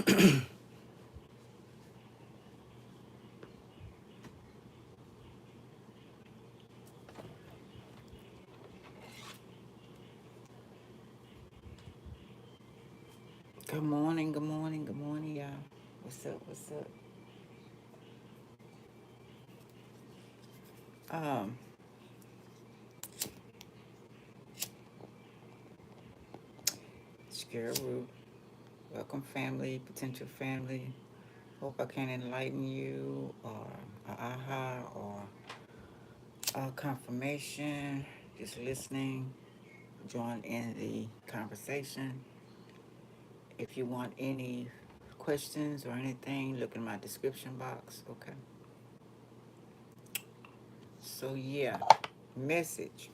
Good morning, good morning, good morning, y'all. What's up, what's up? Um, Scaraboo, welcome family, potential family. Hope I can enlighten you or a aha or a confirmation. Just listening, join in the conversation. If you want any questions or anything, look in my description box, okay? So yeah, message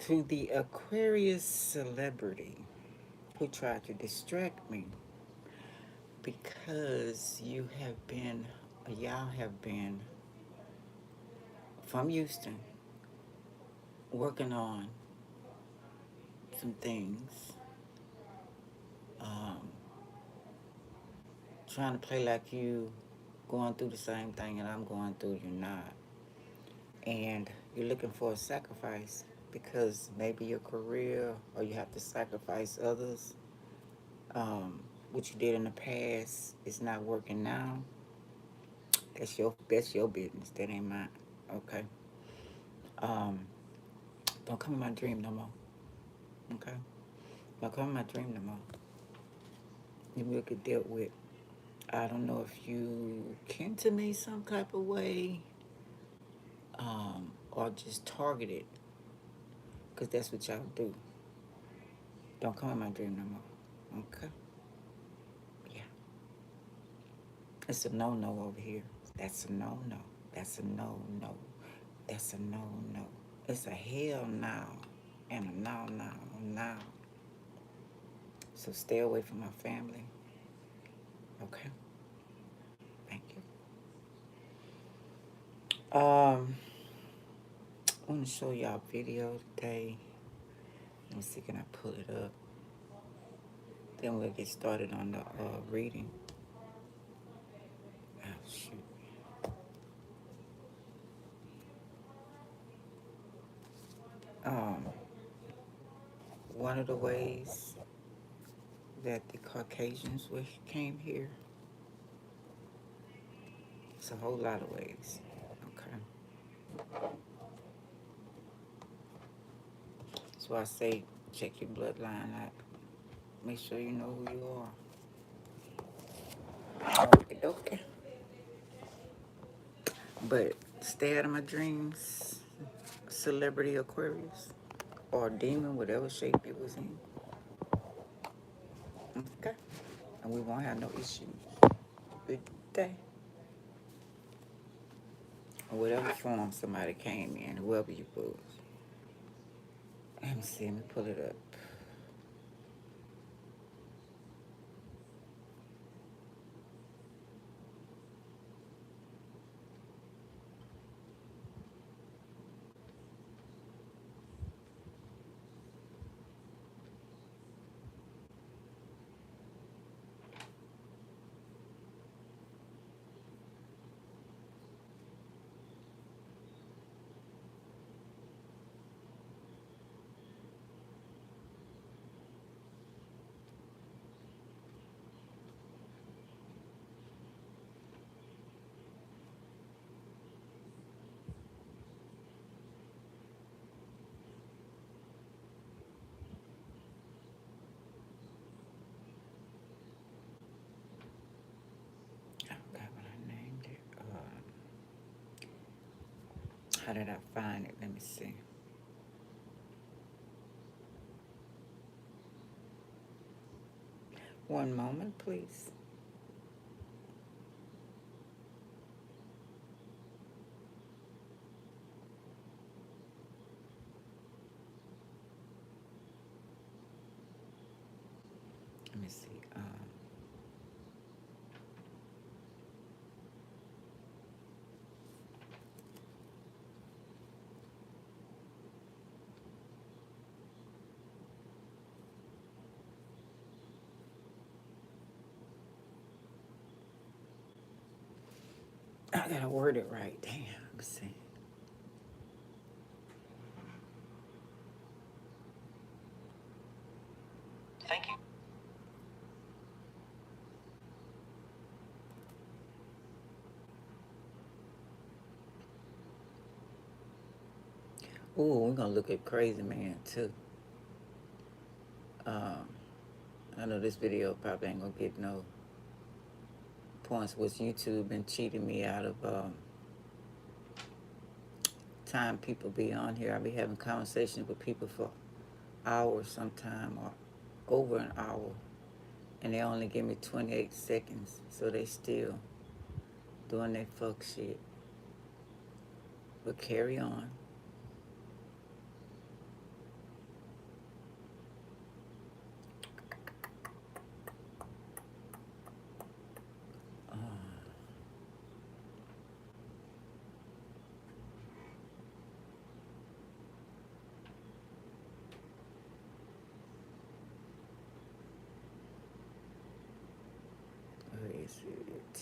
to the Aquarius celebrity who tried to distract me because y'all have been from Houston working on some things, um, trying to play like you going through the same thing and I'm going through, you're not. And you're looking for a sacrifice because maybe your career or you have to sacrifice others. What you did in the past is not working now. That's your business. That ain't mine. Okay. Um, don't come in my dream no more. Okay. Don't come in my dream no more. You will get dealt with. I don't know if you kin to me some type of way, or just targeted, because that's what y'all do. Don't come in my dream no more. Okay. Yeah. It's a no-no over here. That's a no-no. That's a no-no. That's a no-no. It's a hell no and a no. So stay away from my family. Okay. Thank you. I want to show y'all a video today. Let me see, can I pull it up? Then we'll get started on the reading. Oh, shoot. Um, One of the ways that the Caucasians came here, it's a whole lot of ways. Okay. So I say, check your bloodline out. Make sure you know who you are. Okay. But stay out of my dreams, celebrity Aquarius, or demon, whatever shape it was in. Okay? And we won't have no issues with that. Or whatever form somebody came in, whoever you was. Let me see, let me pull it up. I forgot what I named it. How did I find it? Let me see. One moment, please. Let me see. I gotta word it right. Damn. Let's see. Thank you. Ooh, we're gonna look at Crazy Man too. Um, I know this video probably ain't gonna get no points, which YouTube been cheating me out of time people be on here. I be having conversations with people for hours sometime or over an hour, and they only give me 28 seconds, so they still doing their fuck shit. But carry on. Uh, where is it?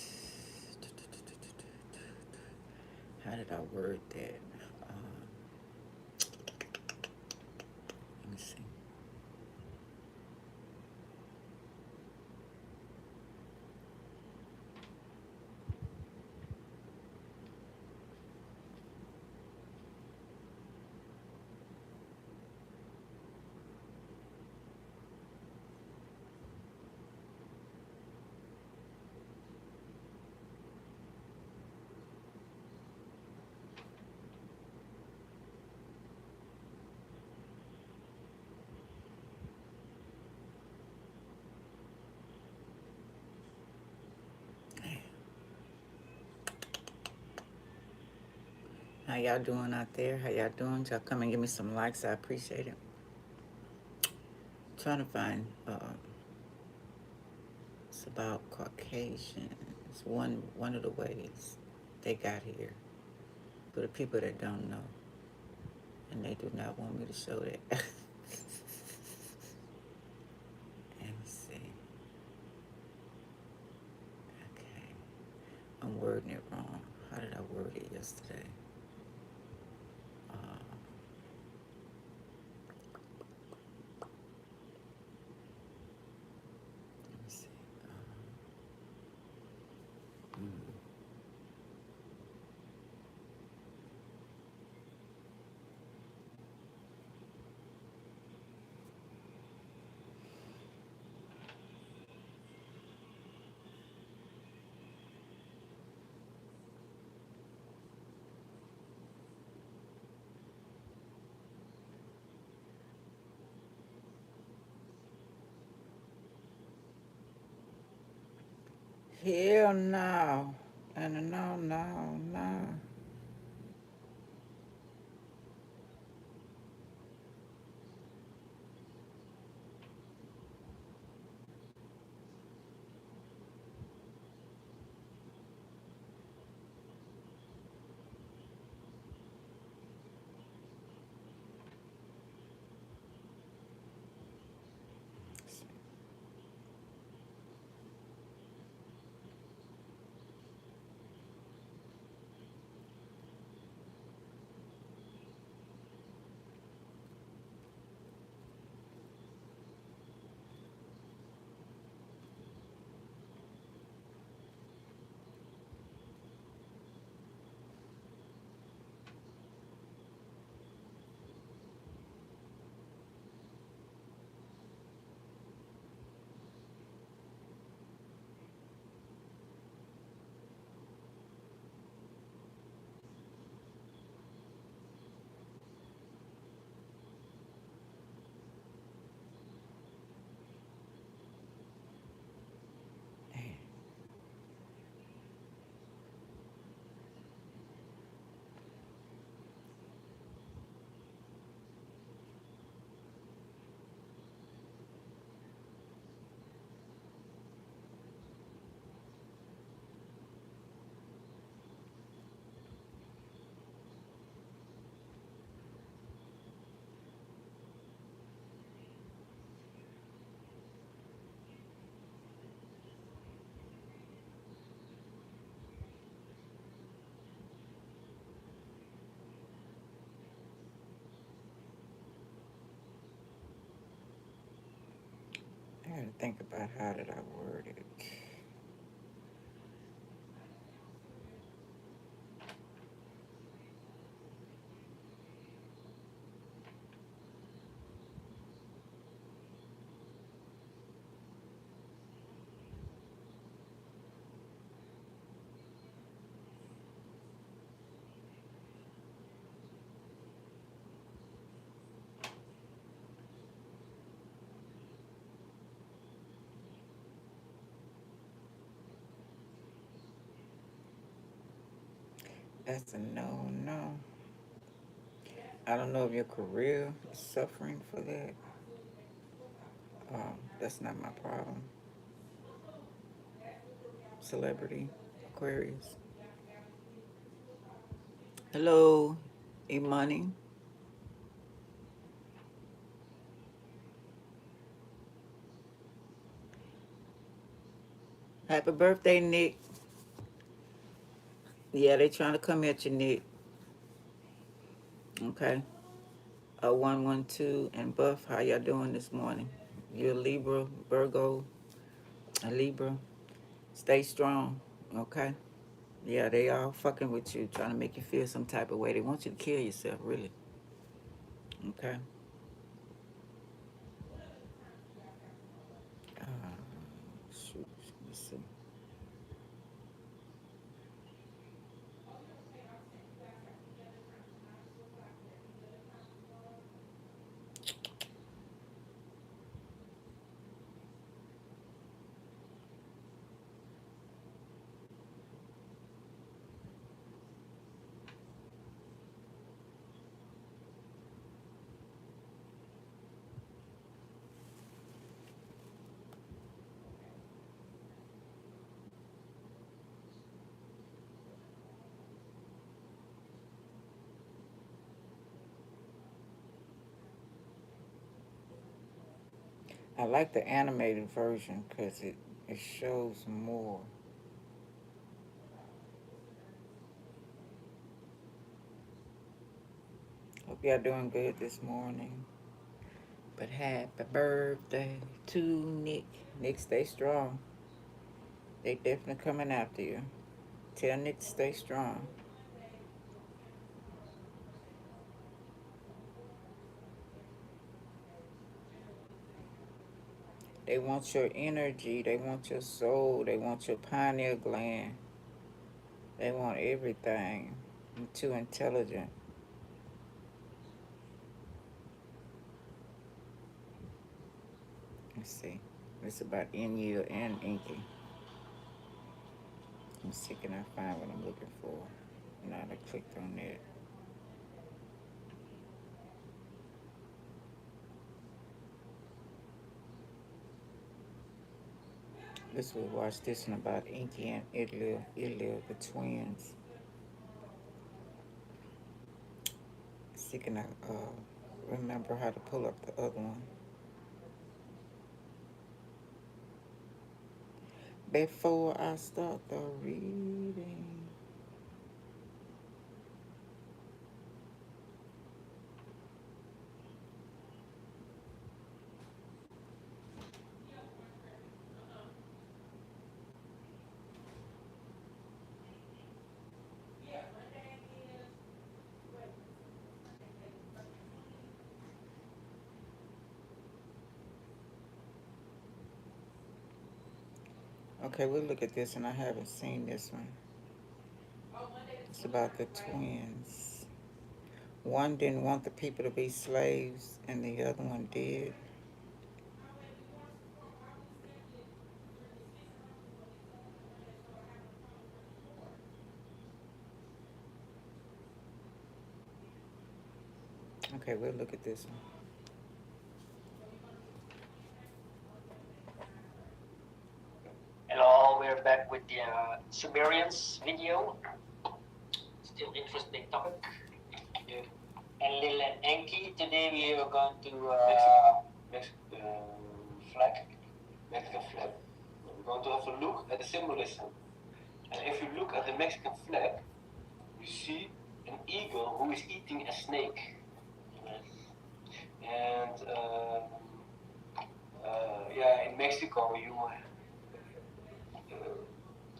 How did I word that? Let me see. How y'all doing out there? How y'all doing? Y'all come and give me some likes. I appreciate it. Trying to find. It's about Caucasians. One of the ways they got here. For the people that don't know, and they do not want me to show that. Let me see. Okay, I'm wording it wrong. How did I word it yesterday? Let me see. Mm. Hell no. And no, no, no. think about how did I word it. That's a no, no. I don't know if your career is suffering for that. That's not my problem. Celebrity, Aquarius. Hello, Imani. Happy birthday, Nick. Yeah, they trying to come at you, Nick. Okay. 112 and Buff, how y'all doing this morning? You're a Libra, Virgo, a Libra. Stay strong, okay? Yeah, they all fucking with you, trying to make you feel some type of way. They want you to kill yourself, really. Okay. Uh, shoot, let me see. I like the animated version because it shows more. Hope y'all doing good this morning. But happy birthday to Nick. Nick, stay strong. They definitely coming after you. Tell Nick to stay strong. They want your energy. They want your soul. They want your pineal gland. They want everything. You're too intelligent. Let's see. It's about Enya and Inky. Let me see, can I find what I'm looking for? Now I clicked on that. This will watch this one about Inky and Ilia, the twins. See, can I remember how to pull up the other one? Before I start the reading. Okay, we'll look at this, and I haven't seen this one. It's about the twins. One didn't want the people to be slaves, and the other one did. Okay, we'll look at this one. Hello, we're back with the Sumerians video. Still interesting topic. Yeah. And Lil and Enki, today we are going to flag. Mexican flag. We're going to have a look at the symbolism. And if you look at the Mexican flag, you see an eagle who is eating a snake. And Yeah, in Mexico,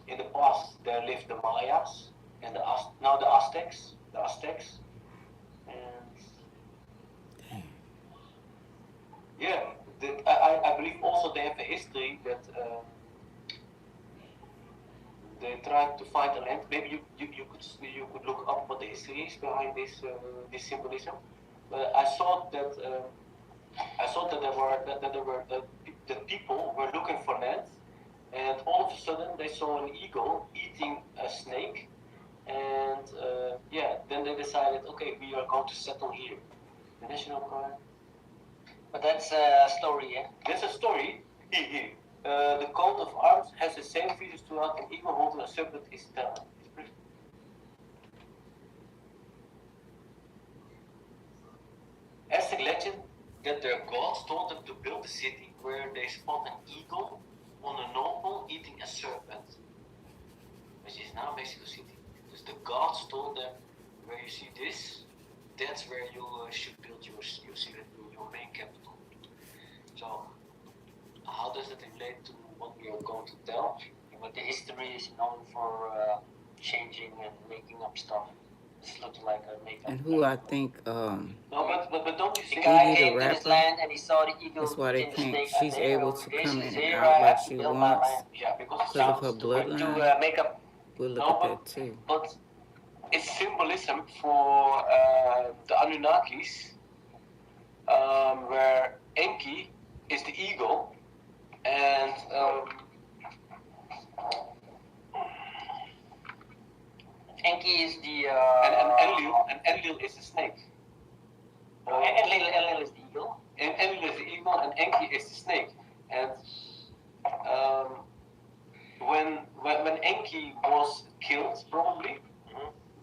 in the past there lived the Mayas and now the Aztecs, and yeah, I believe also they have a history that they tried to find a land. Maybe you could look up what the history is behind this symbolism. But I thought that that people were looking for land, and all of a sudden they saw an eagle eating a snake, and yeah, then they decided, okay, we are going to settle here. The national park. But that's a story, yeah. That's a story. The coat of arms has the same features throughout. An eagle holding a serpent is talent. Aztec legend that their gods told them to build a city where they spot an eagle on a noble eating a serpent, which is now Mexico City. Because the gods told them, where you see this, that's where you should build your main capital. So, how does it relate to what we are going to tell? But the history is known for changing and making up stuff. This looks like a makeup. And who I think No, but don't you the think? The guy guy the came to this rapper. land and he saw the eagle. That's why they In the can't. snake. She's There, able oh, to this come is in and here. out I like have to she build my wants land. Yeah, because it because of sounds her stupid to bloodline. make up. We'll look No, at that too. but it's symbolism for the Anunnakis, where Enki is the eagle, and Enki is the and Enlil is the snake. Enlil is the eagle. And Enlil is the eagle, and Enki is the snake. And um, when Enki was killed, probably,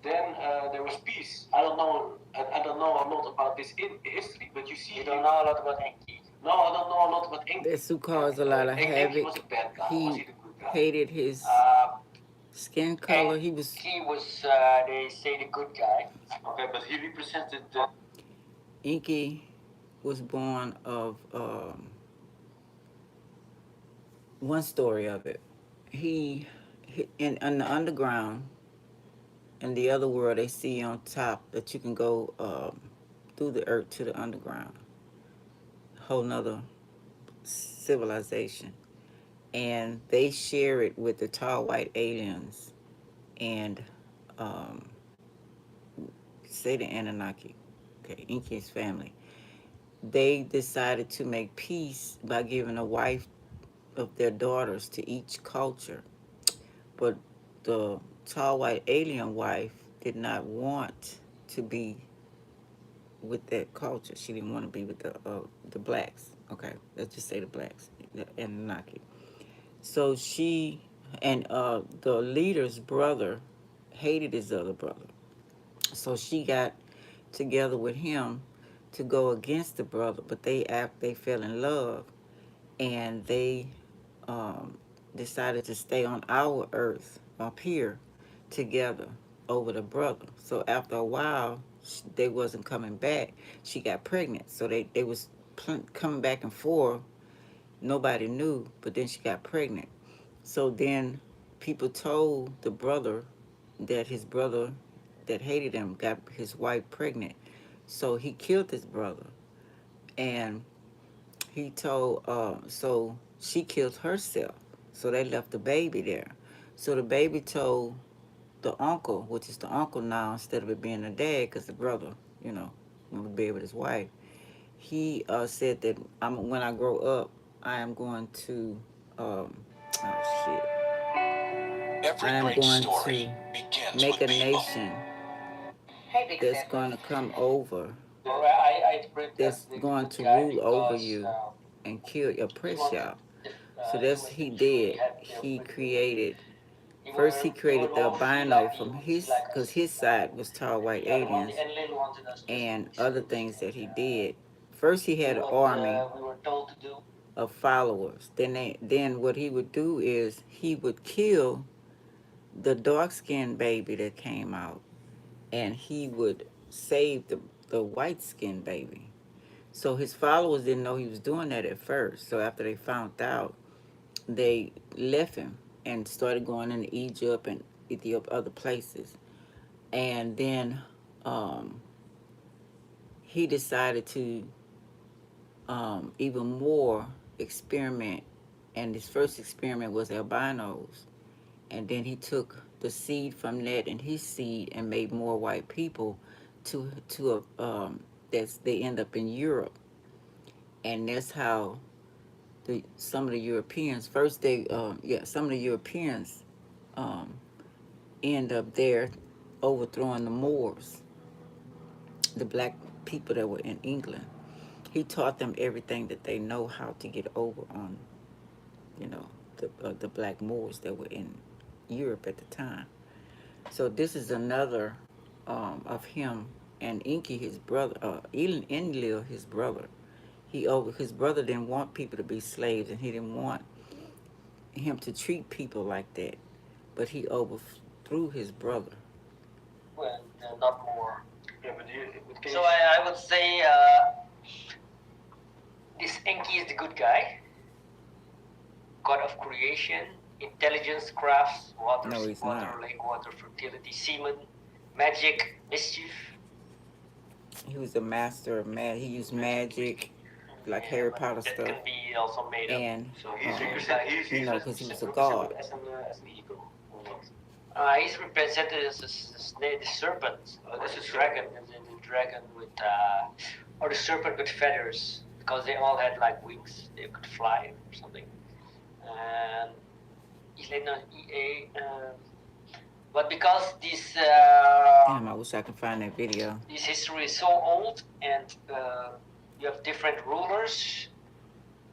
then there was peace. I don't know a lot about this in history, but you see. You don't know a lot about Enki. No, I don't know a lot about Enki. This who caused a lot of Enki was a havoc. bad guy. Was He he the good guy? hated his skin color. He was. They say, the good guy. Okay, but he represented the. Inky was born of one story of it. He in the underground, in the other world they see on top that you can go through the earth to the underground, whole nother civilization, and they share it with the tall white aliens and um, say the Anunnaki, okay, Inky's family. They decided to make peace by giving a wife of their daughters to each culture, but the tall white alien wife did not want to be with that culture. She didn't want to be with the blacks. Okay, let's just say the blacks, the Anunnaki. So she and the leader's brother hated his other brother. So she got together with him to go against the brother, but they fell in love, and they um, decided to stay on our earth up here together over the brother. So after a while, they wasn't coming back. She got pregnant, so they was coming back and forth. Nobody knew, but then she got pregnant. So then people told the brother that his brother that hated him got his wife pregnant. So he killed his brother, and he told so she killed herself. So they left the baby there. So the baby told the uncle, which is the uncle now instead of it being the dad, because the brother, you know, wanted to be with his wife. He said that when I grow up, I am going to, oh shit, I am going to make a nation that's going to come over, that's going to rule over you and kill, oppress y'all. So that's he did. He created. First, he created the albino from his, because his side was tall white aliens and other things that he did. First, he had an army of followers. Then what he would do is he would kill the dark skinned baby that came out, and he would save the white skinned baby. So his followers didn't know he was doing that at first. So after they found out, they left him and started going into Egypt and Ethiopia, other places. And then he decided to even more experiment. And his first experiment was albinos. And then he took the seed from that and his seed and made more white people that's they end up in Europe. And that's how some of the Europeans first some of the Europeans um, end up there overthrowing the Moors, the black people that were in England. He taught them everything that they know how to get over on, you know, the black Moors that were in Europe at the time. So this is another of him and Inky, his brother, Enlil, his brother. His brother didn't want people to be slaves, and he didn't want him to treat people like that, but he overthrew his brother. Well, not more. Yeah, but So I would say this Enki is the good guy, god of creation, intelligence, crafts, water, No, he's water, not. lake water, fertility, semen, magic, mischief. He was a master of magic. He used magic, like Harry Potter That stuff, can be also made up. and so he's represented. you know, because he was a god. As an eagle. Or what? He's represented as the serpent, That's the a dragon, the dragon with, or the serpent with feathers, because they all had like wings, they could fly or something. And he's like not EA, but because this Damn, I wish I could find that video. this history is so old and you have different rulers,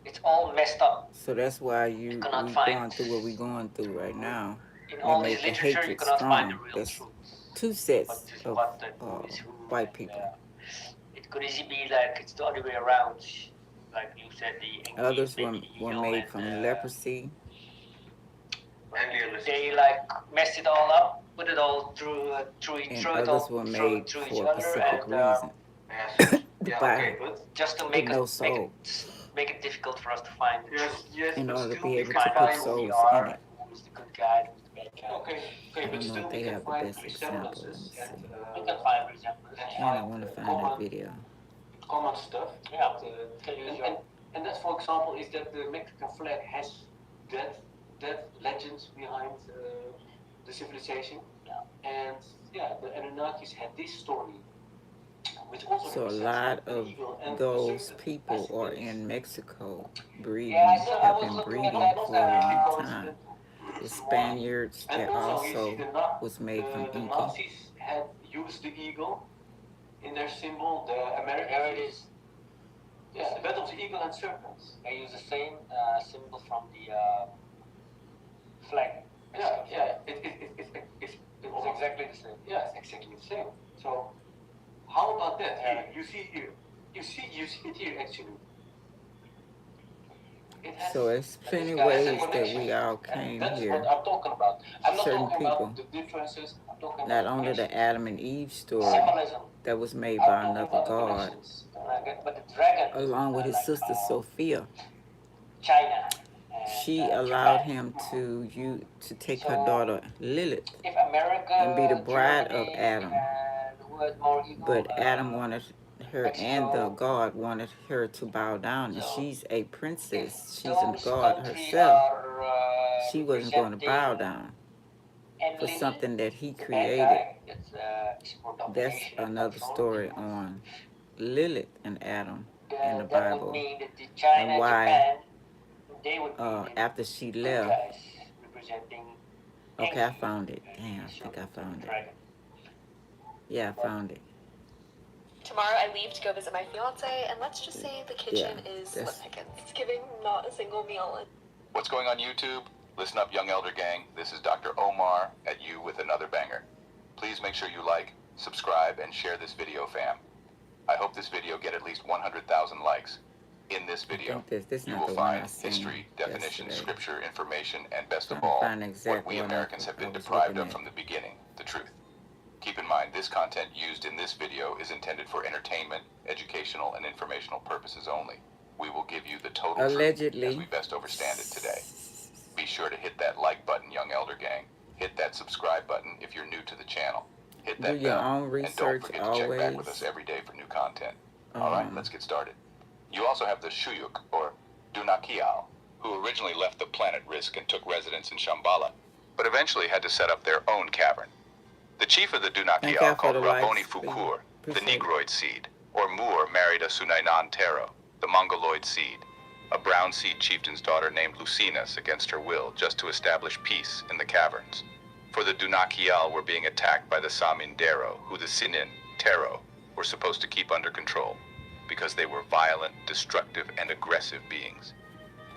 it's all messed up. So that's why we cannot find- going through what we're going through right now. In They all make this the literature, you hatred cannot find the strong. real That's truth. two sets of What who is who, white and, people. It could easily be like it's the other way around, like you said. The Enki, Others maybe were eagle made and, from leprosy. They like messed it all up, put it all through And through it others all were through made each for a other, specific and reason. The Yeah, Bible. okay, but just to make no it soul. make it difficult for us to find the truth. yes, In but order to still be we able can to find put Who souls we in are, it. who's the good guy, who's the bad guy. Okay, I but don't know still if we they can have the find best example. Let me resemblances see. We can find resemblance. And I want to find that video. common stuff. Yeah, But, can use and, your. and that, for example, is that the Mexican flag has that legends behind the civilization. Yeah. And yeah, the Anunnakis had this story, which also So a represents lot the of eagle and the those serpent people as are it is. in Mexico breeding, Yeah, I have was been looking at breeding that, for a long because time. The it's Spaniards, and that also you see also the Na- was made from the Inky. Nazis had used the eagle in their symbol. The Americans. There it is. Yeah, the battle of the eagle and serpents. They use the same symbol from the flag. Yeah, it's It's exactly the same. Yeah, it's exactly the same. So, how about that? Yeah. You see here, you see it here actually. It has, So it's plenty it has a ways that connection. we all And came that's here. what I'm talking about. I'm not Certain talking people. about the differences. I'm talking Not about only the connections. Adam and Eve story Symbolism. that was made I'm by talking another about the god, connections. But the dragon. along with his like, sister Sophia. China. And, She allowed Japan. him to take her daughter Lilith, If America and be the bride of Germany, Adam. and who has more ego, but Adam wanted her, and the Mexico. god wanted her to bow down, and So, she's a princess. She's a those god countries herself. are, She wasn't going to bow representing down for Enlil, something that he the bad created. guy. It's for That's domination and another control. story on Lilith and Adam in the That would Bible. mean that the China, And why, Japan, they would be the after she good left. guys representing. Okay, I Enki, found it. the Damn, I think I serpent, found it. dragon. Yeah, I found it. Tomorrow I leave to go visit my fiance, and let's just say the kitchen is slim that's- pickings. It's giving not a single meal. What's going on YouTube? Listen up, Young Elder Gang. This is Dr. Omar at you with another banger. Please make sure you like, subscribe, and share this video, fam. I hope this video get at least 100,000 likes. In this I video, think this you not will the one I find seen history, definition, yesterday. scripture, information, and best of Trying to all, find the exact what we one Americans I have been was deprived looking of at. from the beginning, the truth. Keep in mind, this content used in this video is intended for entertainment, educational, and informational purposes only. We will give you the total Allegedly. truth as we best understand it today. Be sure to hit that like button, Young Elder Gang. Hit that subscribe button if you're new to the channel. Hit that Do your bell, own and don't research forget to check back with always. us every day for new content. Alright, let's get started. You also have the Shuyuk, or Dunakial, who originally left the planet Risk and took residence in Shambhala, but eventually had to set up their own cavern. The chief of the Thank y'all Dunakial, for called the Raboni likes. Fukur, the Appreciate it. Negroid seed, or Moor, married a Sunainan Tero, the Mongoloid seed, a brown seed chieftain's daughter named Lucinus against her will, just to establish peace in the caverns. For the Dunakial were being attacked by the Samin Dero, who the Sinin, Tero, were supposed to keep under control, because they were violent, destructive, and aggressive beings.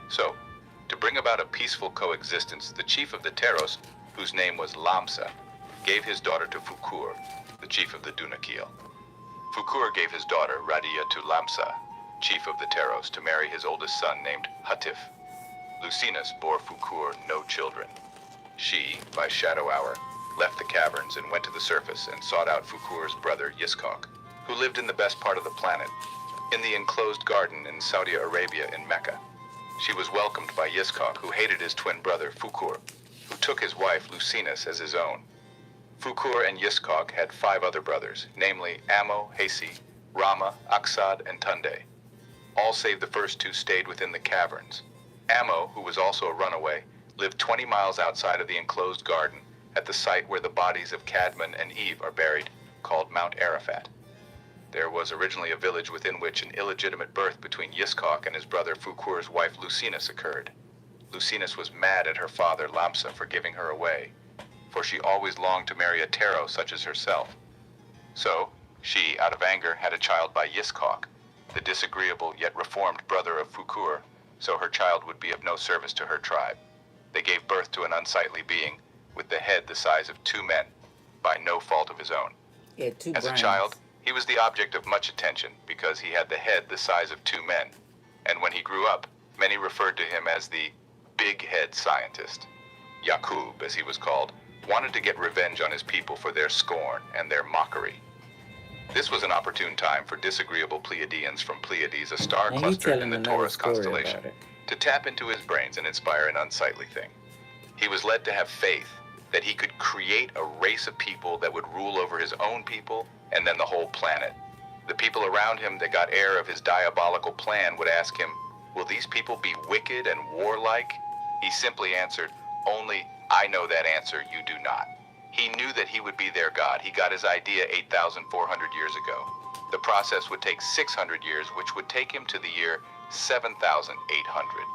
So, to bring about a peaceful coexistence, the chief of the Teros, whose name was Lamsa, gave his daughter to Fukur, the chief of the Dunakiel. Fukur gave his daughter, Radia, to Lamsa, chief of the Teros, to marry his oldest son named Hatif. Lucinus bore Fukur no children. She, by shadow hour, left the caverns and went to the surface and sought out Fukur's brother Yiskok, who lived in the best part of the planet, in the enclosed garden in Saudi Arabia in Mecca. She was welcomed by Yiskok, who hated his twin brother Fukur, who took his wife Lucinus as his own. Fukur and Yiskok had 5 other brothers, namely Amo, Hasi, Rama, Aksad, and Tunde. All save the first 2 stayed within the caverns. Amo, who was also a runaway, lived 20 miles outside of the enclosed garden at the site where the bodies of Cadman and Eve are buried, called Mount Arafat. There was originally a village within which an illegitimate birth between Yiskok and his brother Fukur's wife Lucinus occurred. Lucinus was mad at her father Lamsa for giving her away, for she always longed to marry a Tero such as herself. So, she, out of anger, had a child by Yiskok, the disagreeable yet reformed brother of Fukur, so her child would be of no service to her tribe. They gave birth to an unsightly being, with the head the size of 2 men, by no fault of his own. He had 2 As brains. a child, he was the object of much attention because he had the head the size of 2 men, and when he grew up, many referred to him as the big head scientist. Yaqub, as he was called, wanted to get revenge on his people for their scorn and their mockery. This was an opportune time for disagreeable Pleiadians from Pleiades, a star And he cluster in telling the another Taurus story constellation, about it. to tap into his brains and inspire an unsightly thing. He was led to have faith that he could create a race of people that would rule over his own people and then the whole planet. The people around him that got air of his diabolical plan would ask him, "Will these people be wicked and warlike?" He simply answered, "Only I know that answer, you do not." He knew that he would be their God. He got his idea 8,400 years ago. The process would take 600 years, which would take him to the year 7,800.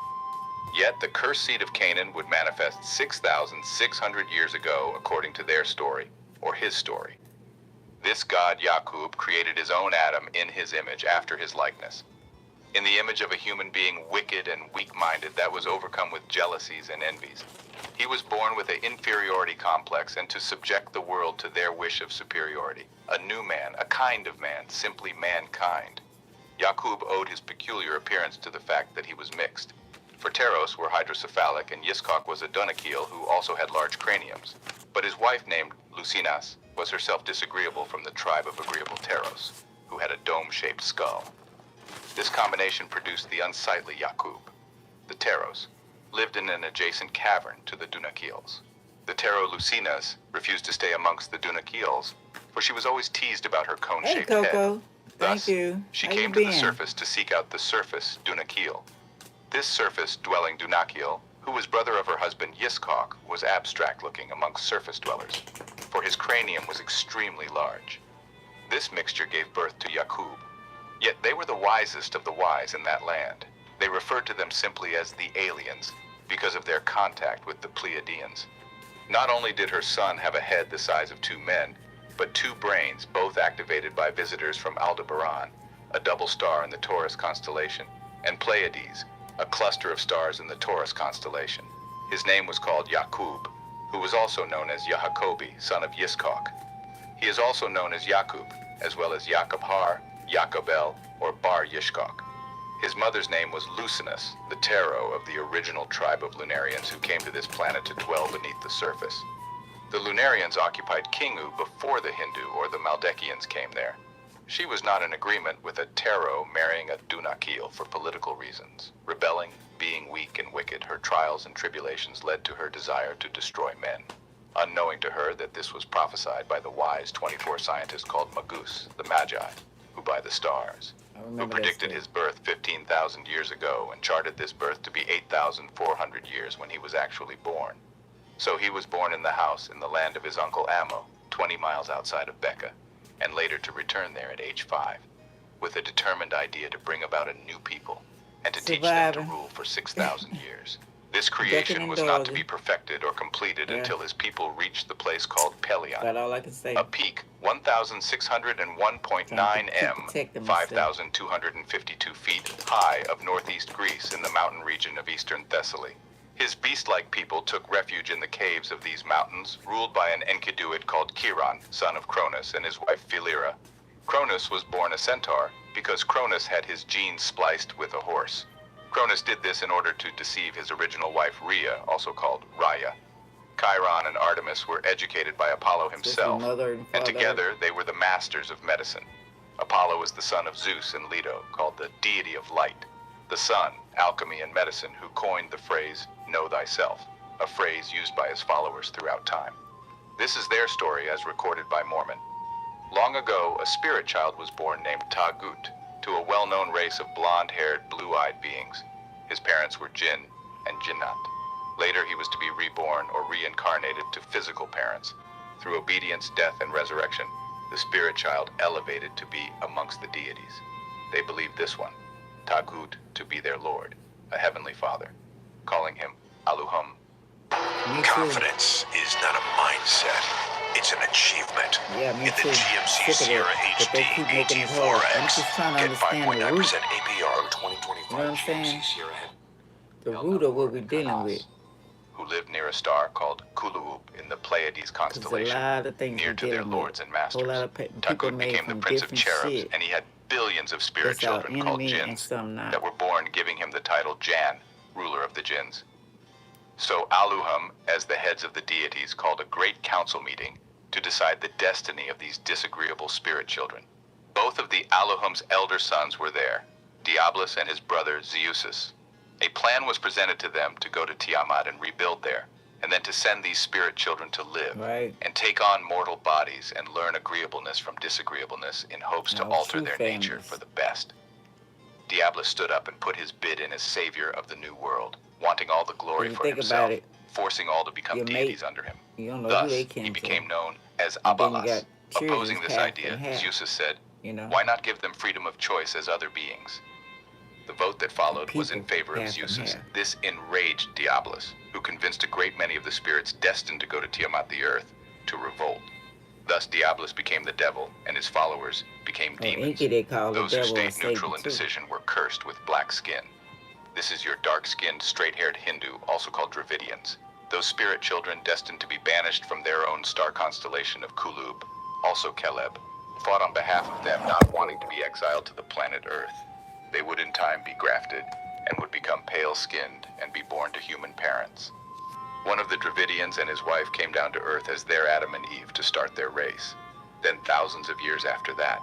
Yet the cursed seed of Canaan would manifest 6,600 years ago, according to their story, or his story. This God, Yaqub, created his own Adam in his image, after his likeness. In the image of a human being wicked and weak-minded that was overcome with jealousies and envies. He was born with an inferiority complex and to subject the world to their wish of superiority. A new man, a kind of man, simply mankind. Yaqub owed his peculiar appearance to the fact that he was mixed. For Teros were hydrocephalic and Yiskok was a Dunakiel who also had large craniums. But his wife, named Lucinas, was herself disagreeable from the tribe of agreeable Teros, who had a dome-shaped skull. This combination produced the unsightly Yaqub. The Teros lived in an adjacent cavern to the Dunakiels. The Tero Lucinas refused to stay amongst the Dunakiels, for she was always teased about her Hey, cone-shaped head. Coco. Thus, Thank you. she How came you to the been? surface to seek out the surface Dunakiel. This surface-dwelling Dunakiel, who was brother of her husband Yiskok, was abstract-looking amongst surface dwellers, for his cranium was extremely large. This mixture gave birth to Yaqub. Yet they were the wisest of the wise in that land. They referred to them simply as the aliens, because of their contact with the Pleiadians. Not only did her son have a head the size of 2 men, but 2 brains, both activated by visitors from Aldebaran, a double star in the Taurus constellation, and Pleiades, a cluster of stars in the Taurus constellation. His name was called Yaqub, who was also known as Yahakobi, son of Yiskok. He is also known as Yaqub, as well as Yaqubhar, Yaqubel, or Bar Yishkok. His mother's name was Lucinus, the Tero of the original tribe of Lunarians who came to this planet to dwell beneath the surface. The Lunarians occupied Kingu before the Hindu or the Maldekians came there. She was not in agreement with a Taro marrying a Dunakil for political reasons. Rebelling, being weak and wicked, her trials and tribulations led to her desire to destroy men. Unknowing to her that this was prophesied by the wise 24 scientist called Magus, the Magi, who by the stars, who predicted his birth 15,000 years ago and charted this birth to be 8,400 years when he was actually born. So he was born in the house in the land of his uncle Ammo, 20 miles outside of Becca, and later to return there at age 5, with a determined idea to bring about a new people and to teach them to rule for 6,000 years. This creation was not to be perfected or completed until his people reached the place called Pelion, That's all I can say. a peak 1,601.9 m, 5,252 feet high of northeast Greece in the mountain region of eastern Thessaly. His beast-like people took refuge in the caves of these mountains, ruled by an Enkiduid called Chiron, son of Cronus, and his wife Philira. Cronus was born a centaur because Cronus had his genes spliced with a horse. Cronus did this in order to deceive his original wife Rhea, also called Raya. Chiron and Artemis were educated by Apollo himself, and together they were the masters of medicine. Apollo was the son of Zeus and Leto, called the deity of light. The sun, alchemy, and medicine, who coined the phrase, know thyself, a phrase used by his followers throughout time. This is their story as recorded by Mormon. Long ago, a spirit child was born named Tagut to a well-known race of blonde-haired, blue-eyed beings. His parents were Jinn and Jinnat. Later, he was to be reborn or reincarnated to physical parents. Through obedience, death, and resurrection, the spirit child elevated to be amongst the deities. They believed this one, Tagut, to be their Lord, a heavenly Father, calling him Aluhum. Confidence is not a mindset, it's an achievement. Yeah, me In the too. GMC Sick of Sierra it, but they keep making it hard. I'm AT4X, just trying to get understand the 5.9% root. APR in 2025 You know what I'm saying? GMC Sierra. The root of what we're dealing with. Who lived near a star called Kuluub in the Pleiades Because a constellation, lot of things near we're to their dealing lords with. and A whole masters. lot of people Tagut made became the from prince of different cherubs, shit. and he had billions of spirit That's our children called enemy and jinns some not. that were born, giving him the title Jan, ruler of the jinns. So Aluhum, as the heads of the deities, called a great council meeting to decide the destiny of these disagreeable spirit children. Both of the Aluhum's elder sons were there, Diabolus and his brother Zeusus. A plan was presented to them to go to Tiamat and rebuild there, and then to send these spirit children to live and take on mortal bodies and learn agreeableness from disagreeableness in hopes to alter their nature for the best. Diabolus stood up and put his bid in as savior of the new world, wanting all the glory for himself, forcing all to become deities under him. Thus, he became known as Abalas. Opposing this idea, Zeusus said, why not give them freedom of choice as other beings? The vote that followed was in favor of Zeusus. This enraged Diabolus, who convinced a great many of the spirits destined to go to Tiamat the earth to revolt. Thus Diabolus became the devil, and his followers became demons. Those who stayed neutral in decision were cursed with black skin. This is your dark-skinned, straight-haired Hindu, also called Dravidians. Those spirit children destined to be banished from their own star constellation of Kuluub, also Caleb, fought on behalf of them not wanting to be exiled to the planet Earth. They would in time be grafted and would become pale-skinned and be born to human parents. One of the Dravidians and his wife came down to Earth as their Adam and Eve to start their race. Then thousands of years after that,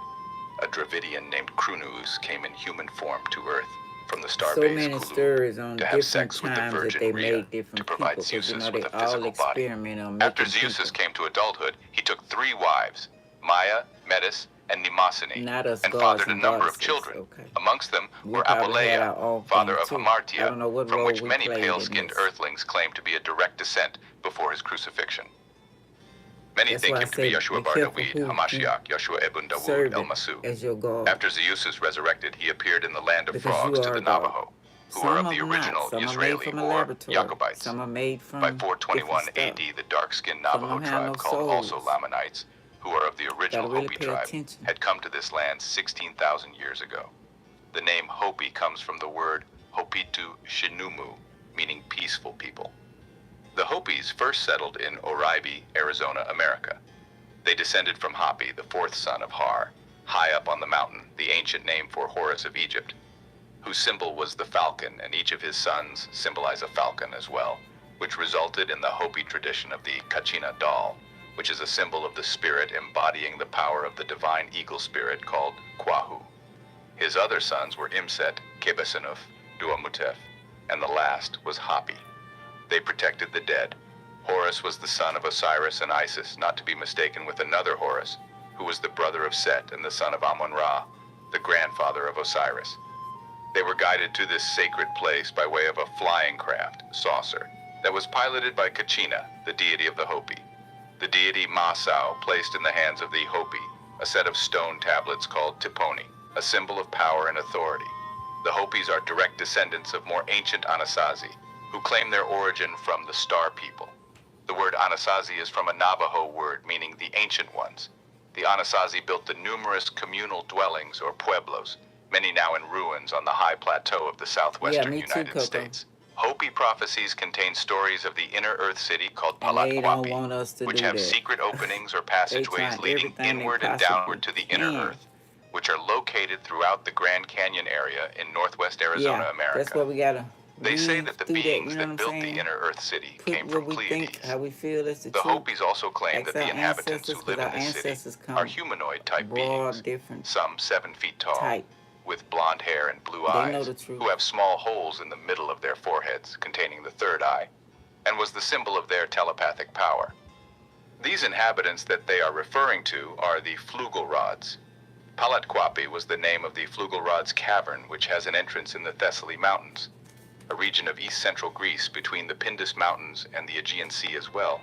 a Dravidian named Krunuz came in human form to Earth from the star base Kuluub to have sex with the virgin Rhea to provide Zeusus with a physical body. After Zeusus came to adulthood, he took 3 wives, Maya, Metis, and Mnemosyne, and fathered a number of children. Amongst them were Apuleia, father of Hamartia, from which many pale-skinned earthlings claim to be a direct descent before his crucifixion. Many think him to be Yeshua Bar David, Hamashiach, Yeshua Ibn Dawud, El Masu. After Zeusus resurrected, he appeared in the land of frogs to the Navajo, who are of the original Israeli or Jacobites. By 421 AD, the dark-skinned Navajo tribe, called also Lamanites, who are of the original Hopi tribe, had come to this land 16,000 years ago. The name Hopi comes from the word Hopitu Shinumu, meaning peaceful people. The Hopis first settled in Oribe, Arizona, America. They descended from Hapi, the 4th son of Har, high up on the mountain, the ancient name for Horus of Egypt, whose symbol was the falcon, and each of his sons symbolize a falcon as well, which resulted in the Hopi tradition of the Kachina doll, which is a symbol of the spirit embodying the power of the divine eagle spirit called Kwahu. His other sons were Imset, Kebesenuf, Duamutef, and the last was Hapi. They protected the dead. Horus was the son of Osiris and Isis, not to be mistaken with another Horus, who was the brother of Set and the son of Amun-Ra, the grandfather of Osiris. They were guided to this sacred place by way of a flying craft, saucer, that was piloted by Kachina, the deity of the Hopi. The deity Masao placed in the hands of the Hopi a set of stone tablets called Tiponi, a symbol of power and authority. The Hopis are direct descendants of more ancient Anasazi, who claim their origin from the Star People. The word Anasazi is from a Navajo word meaning the ancient ones. The Anasazi built the numerous communal dwellings or pueblos, many now in ruins on the high plateau of the southwestern United States. Hopi prophecies contain stories of the inner Earth city called Palatquapi, which have secret openings or passageways leading inward and downward to the inner Earth, which are located throughout the Grand Canyon area in northwest Arizona, America. That's what we gotta. They say that the beings that built the inner Earth city came from Pleiades. How we feel is the Hopis also claim that the inhabitants who live in this city are humanoid-type beings, some 7 feet tall, with blonde hair and blue eyes, who have small holes in the middle of their foreheads containing the third eye, and was the symbol of their telepathic power. These inhabitants that they are referring to are the Flugelrods. Palatquapi was the name of the Flugelrod's cavern, which has an entrance in the Thessaly Mountains, a region of east-central Greece between the Pindus Mountains and the Aegean Sea as well.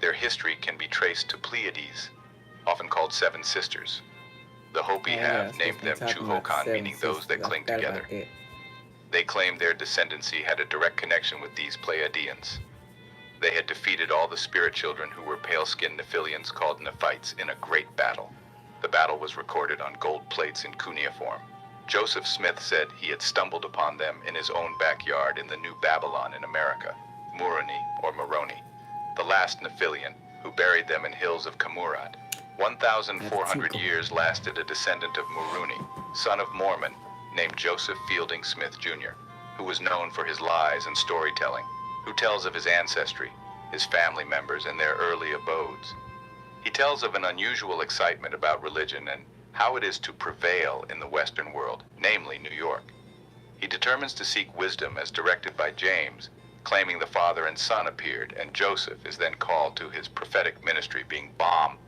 Their history can be traced to Pleiades, often called Seven Sisters. The Hopi have named them Chuhokan, meaning those that cling together. They claim their descendancy had a direct connection with these Pleiadians. They had defeated all the spirit children who were pale-skinned Nephilians called Nephites in a great battle. The battle was recorded on gold plates in cuneiform. Joseph Smith said he had stumbled upon them in his own backyard in the New Babylon in America, Moroni or Moroni, the last Nephilian, who buried them in hills of Qumran. 1,400 years lasted a descendant of Moroni, son of Mormon, named Joseph Fielding Smith Jr., who was known for his lies and storytelling, who tells of his ancestry, his family members, and their early abodes. He tells of an unusual excitement about religion and how it is to prevail in the Western world, namely New York. He determines to seek wisdom as directed by James, claiming the father and son appeared, and Joseph is then called to his prophetic ministry, being Baum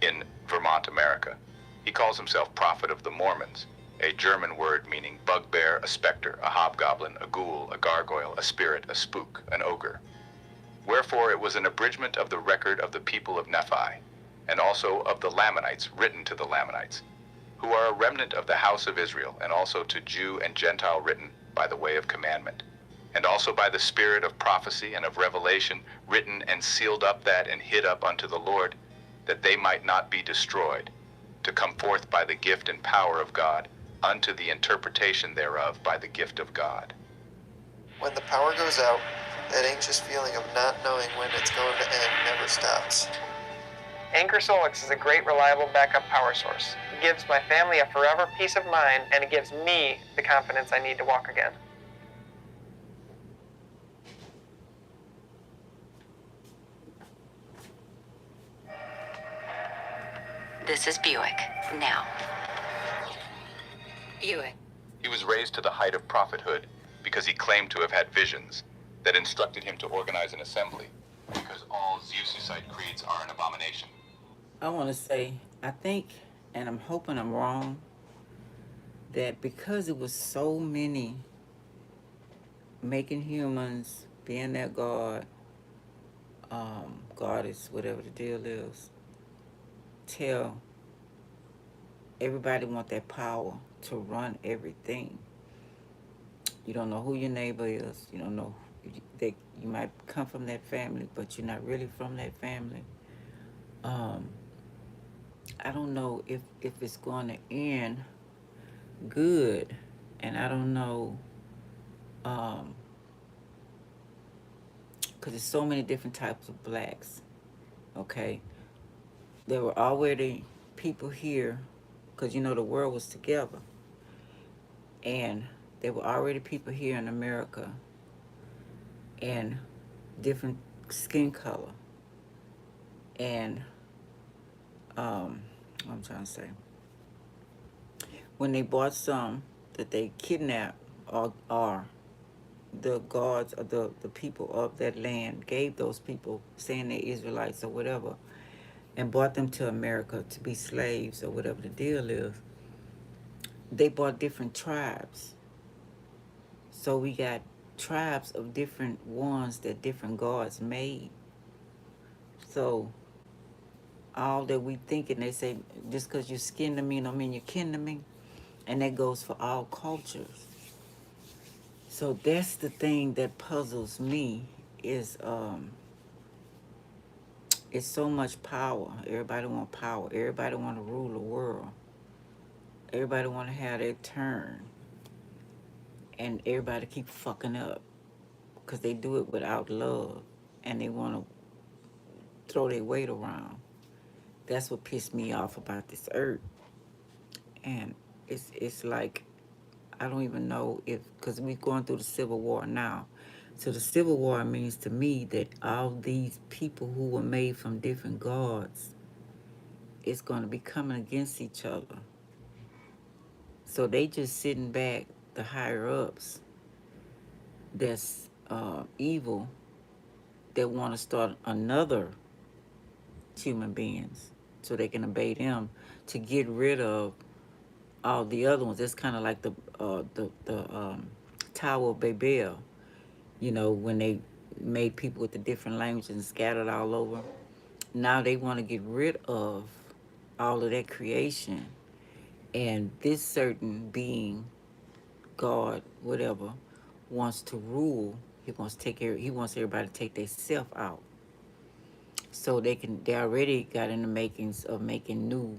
in Vermont, America. He calls himself Prophet of the Mormons, a German word meaning bugbear, a specter, a hobgoblin, a ghoul, a gargoyle, a spirit, a spook, an ogre. Wherefore it was an abridgment of the record of the people of Nephi, and also of the Lamanites, written to the Lamanites, who are a remnant of the house of Israel, and also to Jew and Gentile written by the way of commandment, and also by the spirit of prophecy and of revelation, written and sealed up that and hid up unto the Lord, that they might not be destroyed, to come forth by the gift and power of God, unto the interpretation thereof by the gift of God. When the power goes out, that anxious feeling of not knowing when it's going to end never stops. Anchor Solix is a great, reliable backup power source. It gives my family a forever peace of mind, and it gives me the confidence I need to walk again. This is Buick. Now. Buick. He was raised to the height of prophethood because he claimed to have had visions that instructed him to organize an assembly, because all Zeususite creeds are an abomination. I want to say, I think, and I'm hoping I'm wrong, that because it was so many making humans, being their God, goddess, whatever the deal is, till everybody want that power to run everything. You don't know who your neighbor is. You don't know. You might come from that family, but you're not really from that family. I don't know if it's going to end good, and I don't know, because there's so many different types of blacks. Okay, there were already people here, because you know the world was together, and there were already people here in America, and different skin color. And what I'm trying to say, when they bought some that they kidnapped, or the guards or the people of that land gave those people, saying they're Israelites or whatever, and brought them to America to be slaves or whatever the deal is, they brought different tribes. So we got tribes of different ones that different gods made. So all that we thinking, they say, just because you skin to me don't mean you're kin to me. And that goes for all cultures. So that's the thing that puzzles me is it's so much power. Everybody want power. Everybody want to rule the world. Everybody want to have their turn. And everybody keep fucking up because they do it without love. And they want to throw their weight around. That's what pissed me off about this earth. And it's like, I don't even know if, because we're going through the Civil War now. So the Civil War means to me that all these people who were made from different gods is going to be coming against each other. So they just sitting back, the higher ups that's evil, that want to start another human beings so they can obey them to get rid of all the other ones. It's kind of like the Tower of Babel, you know, when they made people with the different languages and scattered all over. Now they want to get rid of all of that creation, and this certain being, God, whatever, wants to rule. He wants to take care. He wants everybody to take their self out, so they can. They already got in the makings of making new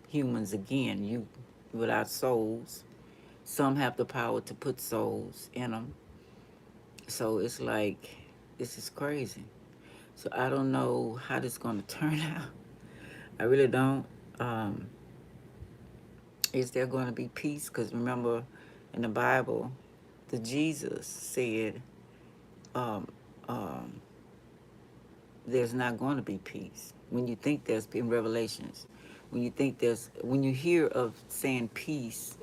humans again. You without souls. Some have the power to put souls in them. So it's like, this is crazy. So I don't know how this is going to turn out. I really don't. Is there going to be peace? Because remember, in the Bible, the Jesus said, um, um, there's not going to be peace. When you think there's, in Revelations, when you hear of saying peace,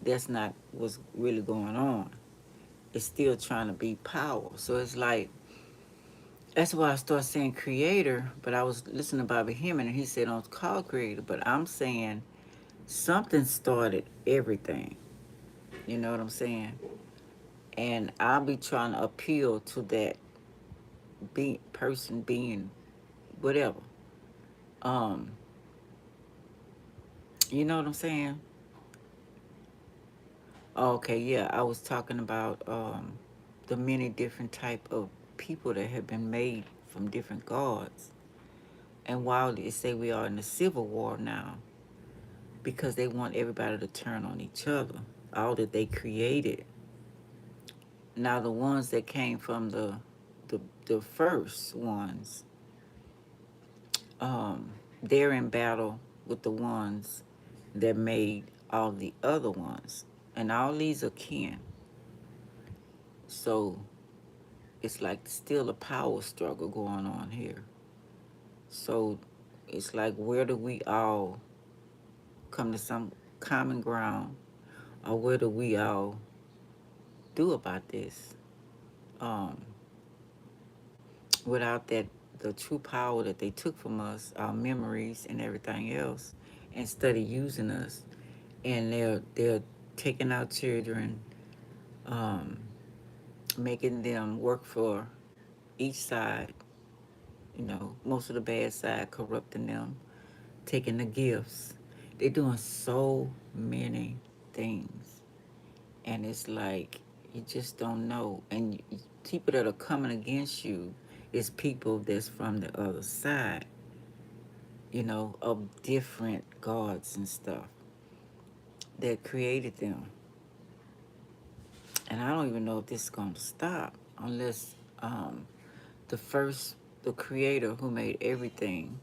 that's not what's really going on. It's still trying to be power. So it's like, that's why I started saying creator, but I was listening to Bobby Hemming and he said, "Don't call creator," but I'm saying something started everything. You know what I'm saying? And I'll be trying to appeal to that person being whatever. Um, you know what I'm saying? Okay, yeah, I was talking about the many different type of people that have been made from different gods. And while they say we are in a civil war now, because they want everybody to turn on each other, all that they created. Now the ones that came from the first ones, they're in battle with the ones that made all the other ones. And all these are kin. So it's like still a power struggle going on here. So it's like, where do we all come to some common ground, or where do we all do about this? Without that, the true power that they took from us, our memories and everything else, and study using us, and they're taking our children, um, making them work for each side. You know, most of the bad side, corrupting them, taking the gifts. They're doing so many things, and it's like, you just don't know. And people that are coming against you is people that's from the other side, you know, of different gods and stuff that created them. And I don't even know if this is going to stop unless the first, the creator who made everything,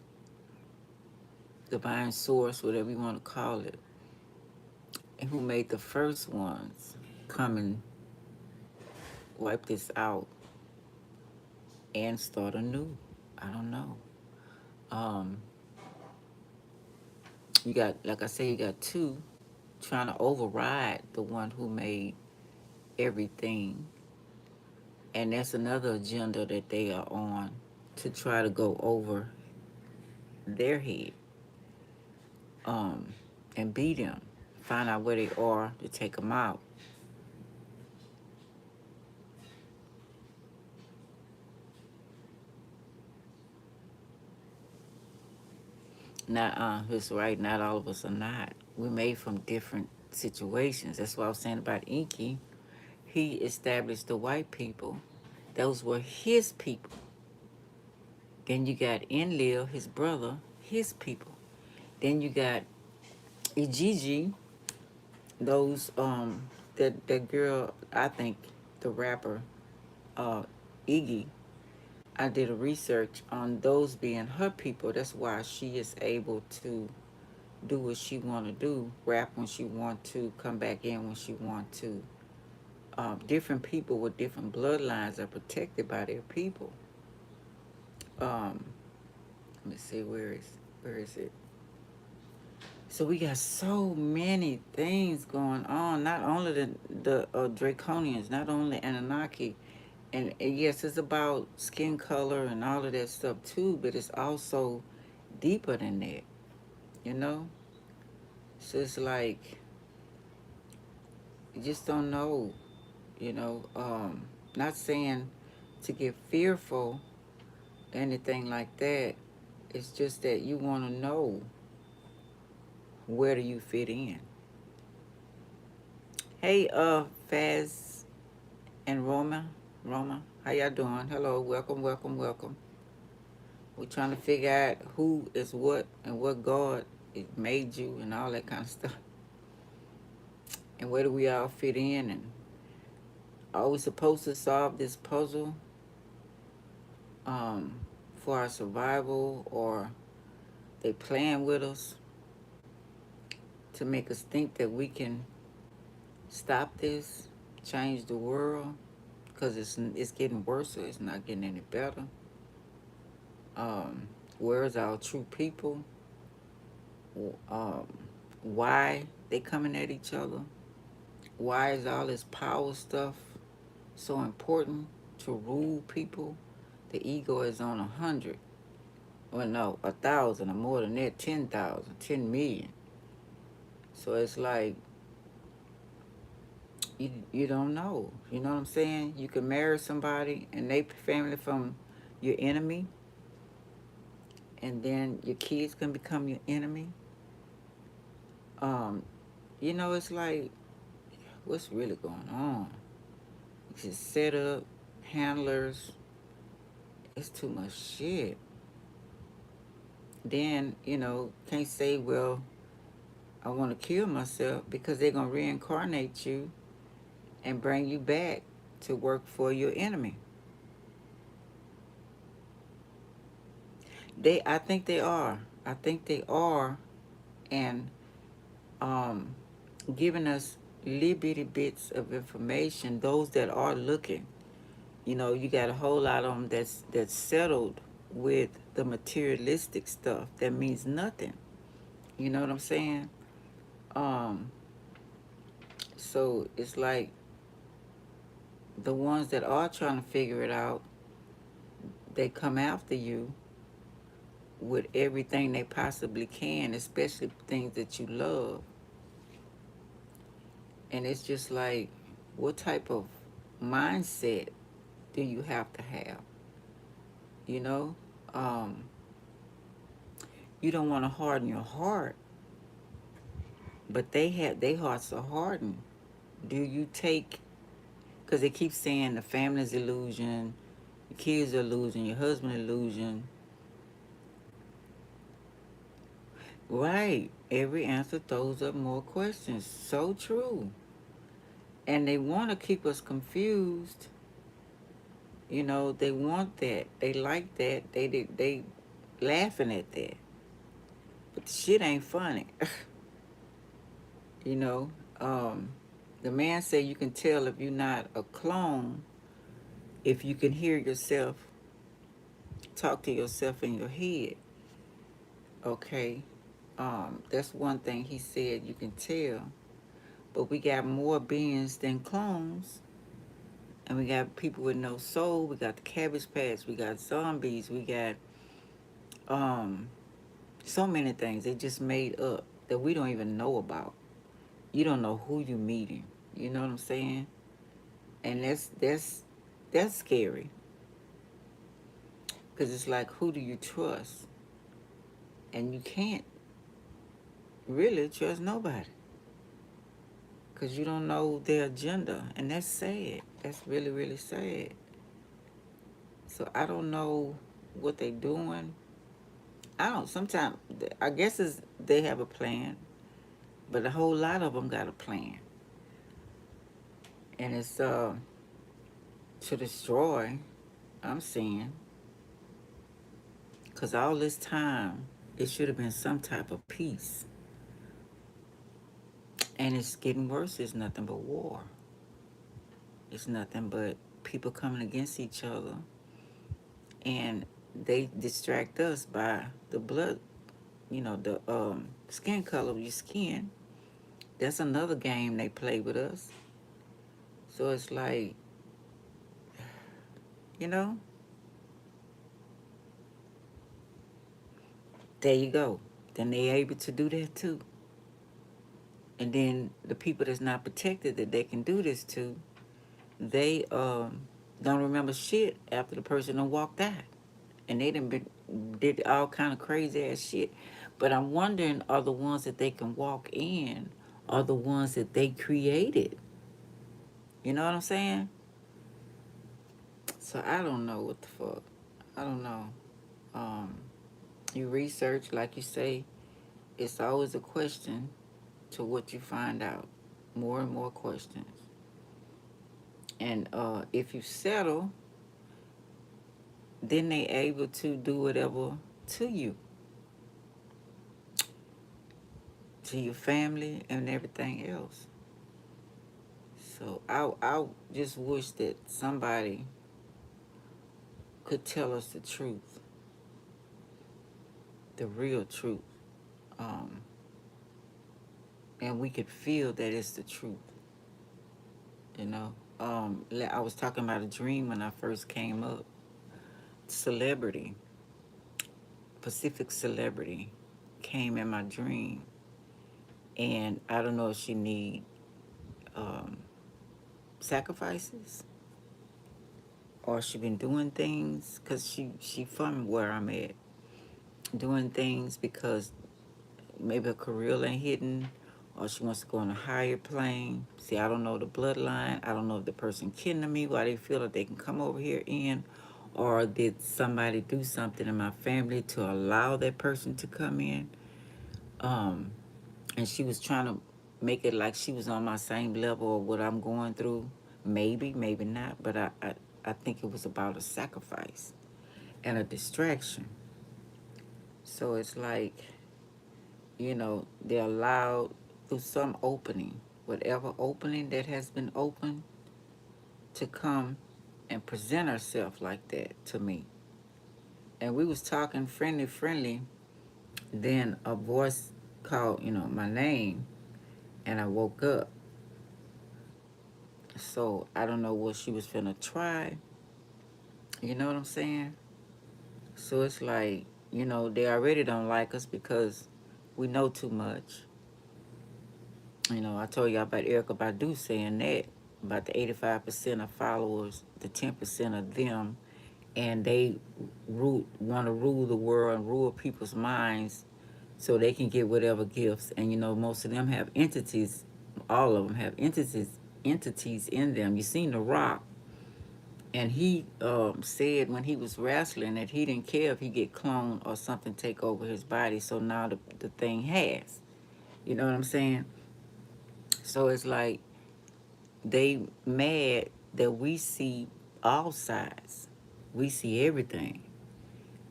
divine source, whatever you want to call it, and who made the first ones come and wipe this out. and start anew. I don't know. Um, you got, like I say, you got two trying to override the one who made everything, and that's another agenda that they are on to try to go over their head, um, and beat them, find out where they are to take them out. Not it's right. Not all of us are not. We're made from different situations. That's what I was saying about Inky. He established the white people. Those were his people. Then you got Enlil, his brother, his people. Then you got Ijiji, those that girl, I think the rapper, uh Iggy. I did a research on those being her people. That's why she is able to do what she want to do, rap when she want to, come back in when she want to. Different people with different bloodlines are protected by their people. Um, let me see, where is it? So we got so many things going on. Not only the Draconians, not only Anunnaki, and yes, it's about skin color and all of that stuff too. But it's also deeper than that, you know. So it's like you just don't know, you know. Not saying to get fearful, anything like that. It's just that you want to know, where do you fit in. Hey, Faz and Roma, how y'all doing? Hello, welcome, welcome, welcome. We're trying to figure out who is what and what God made you and all that kind of stuff. And where do we all fit in, and are we supposed to solve this puzzle um, for our survival, or they playing with us to make us think that we can stop this, change the world, because it's getting worse, it's not getting any better. Where's our true people? Um, why they coming at each other? Why is all this power stuff so important to rule people? The ego is on 100. Well, no, 1,000 or more than that, 10,000, 10 million. So it's like you don't know. You know what I'm saying? You can marry somebody and they family from your enemy, and then your kids can become your enemy. Um, you know, it's like, what's really going on? It's just set up, handlers. It's too much shit. Then, you know, can't say, well, I want to kill myself, because they're going to reincarnate you and bring you back to work for your enemy. I think they are. I think they are, and um, giving us little bitty bits of information. Those that are looking, you know, you got a whole lot of them that's settled with the materialistic stuff that means nothing. You know what I'm saying? Um, so it's like the ones that are trying to figure it out, they come after you with everything they possibly can, especially things that you love. And it's just like, what type of mindset do you have to have? You know, um, you don't want to harden your heart, but their hearts are hardened. Do you take? Because they keep saying the family's illusion, your kids are illusion, your husband illusion. Right. Every answer throws up more questions. So true. And they want to keep us confused. You know, they want that. They like that. They laughing at that. But the shit ain't funny. You know, um, the man said you can tell if you're not a clone if you can hear yourself talk to yourself in your head. Okay. That's one thing he said you can tell. But we got more beings than clones. And we got people with no soul. We got the Cabbage Patch. We got zombies. We got um so many things they just made up that we don't even know about. You don't know who you meeting. You know what I'm saying? And that's scary. Because it's like, who do you trust? And you can't really trust nobody. Because you don't know their agenda. And that's sad. That's really, really sad. So I don't know what they doing. I don't, sometimes, I guess they have a plan. But a whole lot of them got a plan. And it's to destroy, I'm seeing. Because all this time, it should have been some type of peace. And it's getting worse. It's nothing but war. It's nothing but people coming against each other. And they distract us by the blood, the skin color of your skin. That's another game they play with us. So it's like, you know, there you go. Then they able to do that too. And then the people that's not protected that they can do this to, they don't remember shit after the person done walked out. And they did all kind of crazy ass shit. But I'm wondering, are the ones that they can walk in are the ones that they created? You know what I'm saying? So I don't know what the fuck. I don't know. Um, you research, like you say, it's always a question to what you find out. More and more questions. And if you settle, then they able to do whatever to you, to your family and everything else. So I just wish that somebody could tell us the truth, the real truth, and we could feel that it's the truth. You know, I was talking about a dream when I first came up. Celebrity, Pacific celebrity, came in my dream, and I don't know if she need um, sacrifices or she been doing things because she from where I'm at, doing things because maybe a career ain't hidden, or she wants to go on a higher plane. See, I don't know the bloodline. I don't know if the person kin to me, why they feel that they can come over here in, or did somebody do something in my family to allow that person to come in. And she was trying to make it like she was on my same level of what I'm going through. Maybe, maybe not, but I think it was about a sacrifice and a distraction. So it's like, they're allowed through some opening, whatever opening that has been opened, to come and present herself like that to me. And we was talking friendly, then a voice called, my name, and I woke up. So I don't know what she was finna try. You know what I'm saying? So it's like, they already don't like us because we know too much. I told you about Erica Badu saying that, about the 85% of followers, the 10% of them, and they want to rule the world and rule people's minds so they can get whatever gifts. And most of them have entities, all of them have entities in them. You seen The Rock, and he said when he was wrestling that he didn't care if he get cloned or something take over his body. So now the thing has, you know what I'm saying? So it's like they mad that we see all sides. We see everything.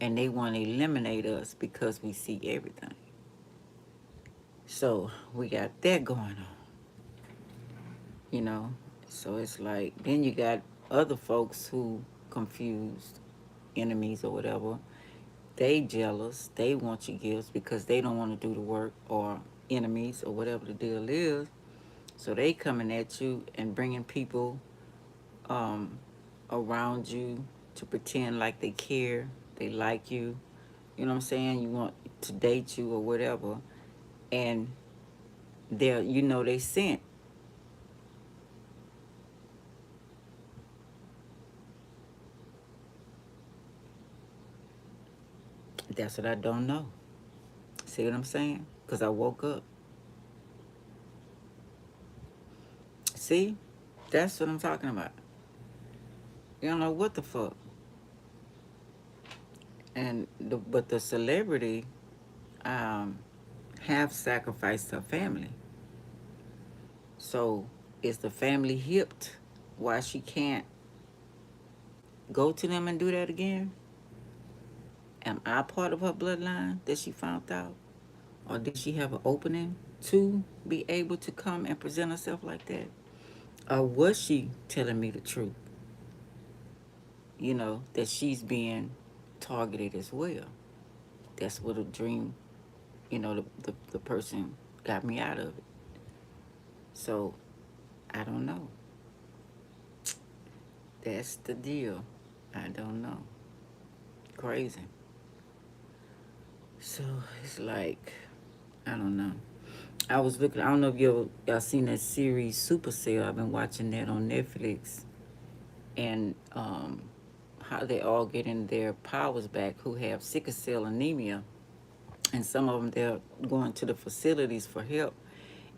And they want to eliminate us because we see everything. So we got that going on. So it's like, then you got other folks who confused. enemies or whatever, they jealous, they want your gifts because they don't want to do the work, or enemies or whatever the deal is. So they coming at you and bringing people um, around you to pretend like they care, they like you. You know what I'm saying? You want to date you or whatever, and they're, they sent. That's what I don't know. See what I'm saying? Because I woke up. See? That's what I'm talking about. You don't know what the fuck. But the celebrity um, have sacrificed her family. So is the family hipped why she can't go to them and do that again? Am I part of her bloodline that she found out? Or did she have an opening to be able to come and present herself like that? Or was she telling me the truth? That she's being targeted as well. That's what a dream, the person got me out of it. So, I don't know. That's the deal. I don't know. Crazy. So, it's like, I don't know. I was looking, I don't know if y'all seen that series Super Cell. I've been watching that on Netflix. And how they all getting their powers back who have sickle cell anemia. And some of them, they're going to the facilities for help.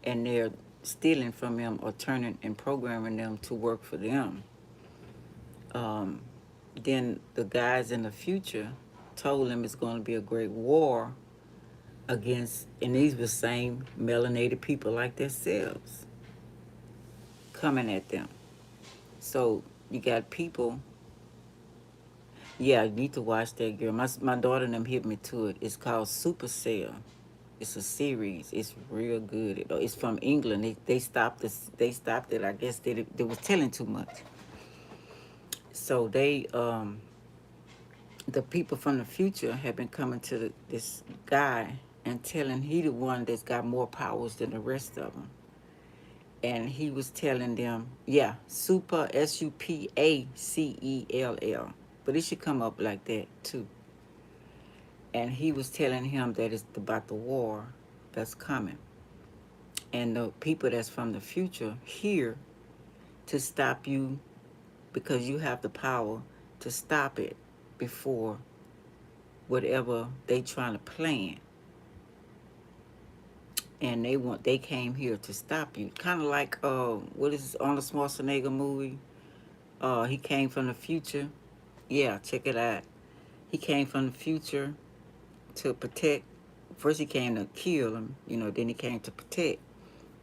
And they're stealing from them or turning and programming them to work for them. Then the guys in the future told them it's going to be a great war against, and these were same melanated people like themselves coming at them. So you got people. Yeah, you need to watch that, girl. My daughter and them hit me to it. It's called Super Cell. It's a series. It's real good. It's from England. They stopped this. They stopped it. I guess they was telling too much. So the people from the future have been coming to this guy and telling he the one that's got more powers than the rest of them. And he was telling them, yeah, Super, Supacell. But it should come up like that too. And he was telling him that it's about the war that's coming. And the people that's from the future here to stop you because you have the power to stop it before whatever they trying to plan. And they came here to stop you. Kind of like what is this Arnold Schwarzenegger movie? He came from the future. Yeah, check it out. He came from the future to protect. First he came to kill him, then he came to protect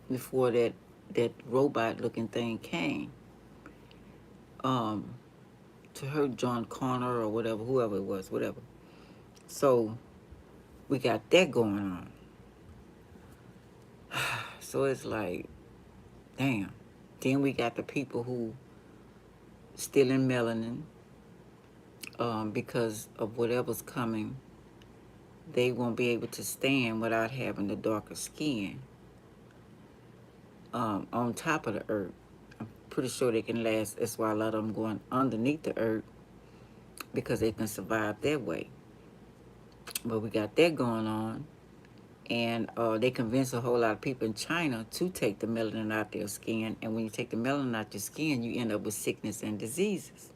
before that robot looking thing came. To hurt John Connor or whatever, whoever it was, whatever. So we got that going on. So it's like, damn. Then we got the people who still in melanin because of whatever's coming. They won't be able to stand without having the darker skin on top of the earth. I'm pretty sure they can last. That's why a lot of them going underneath the earth because they can survive that way. But we got that going on. And they convince a whole lot of people in China to take the melanin out their skin. And when you take the melanin out your skin, you end up with sickness and diseases.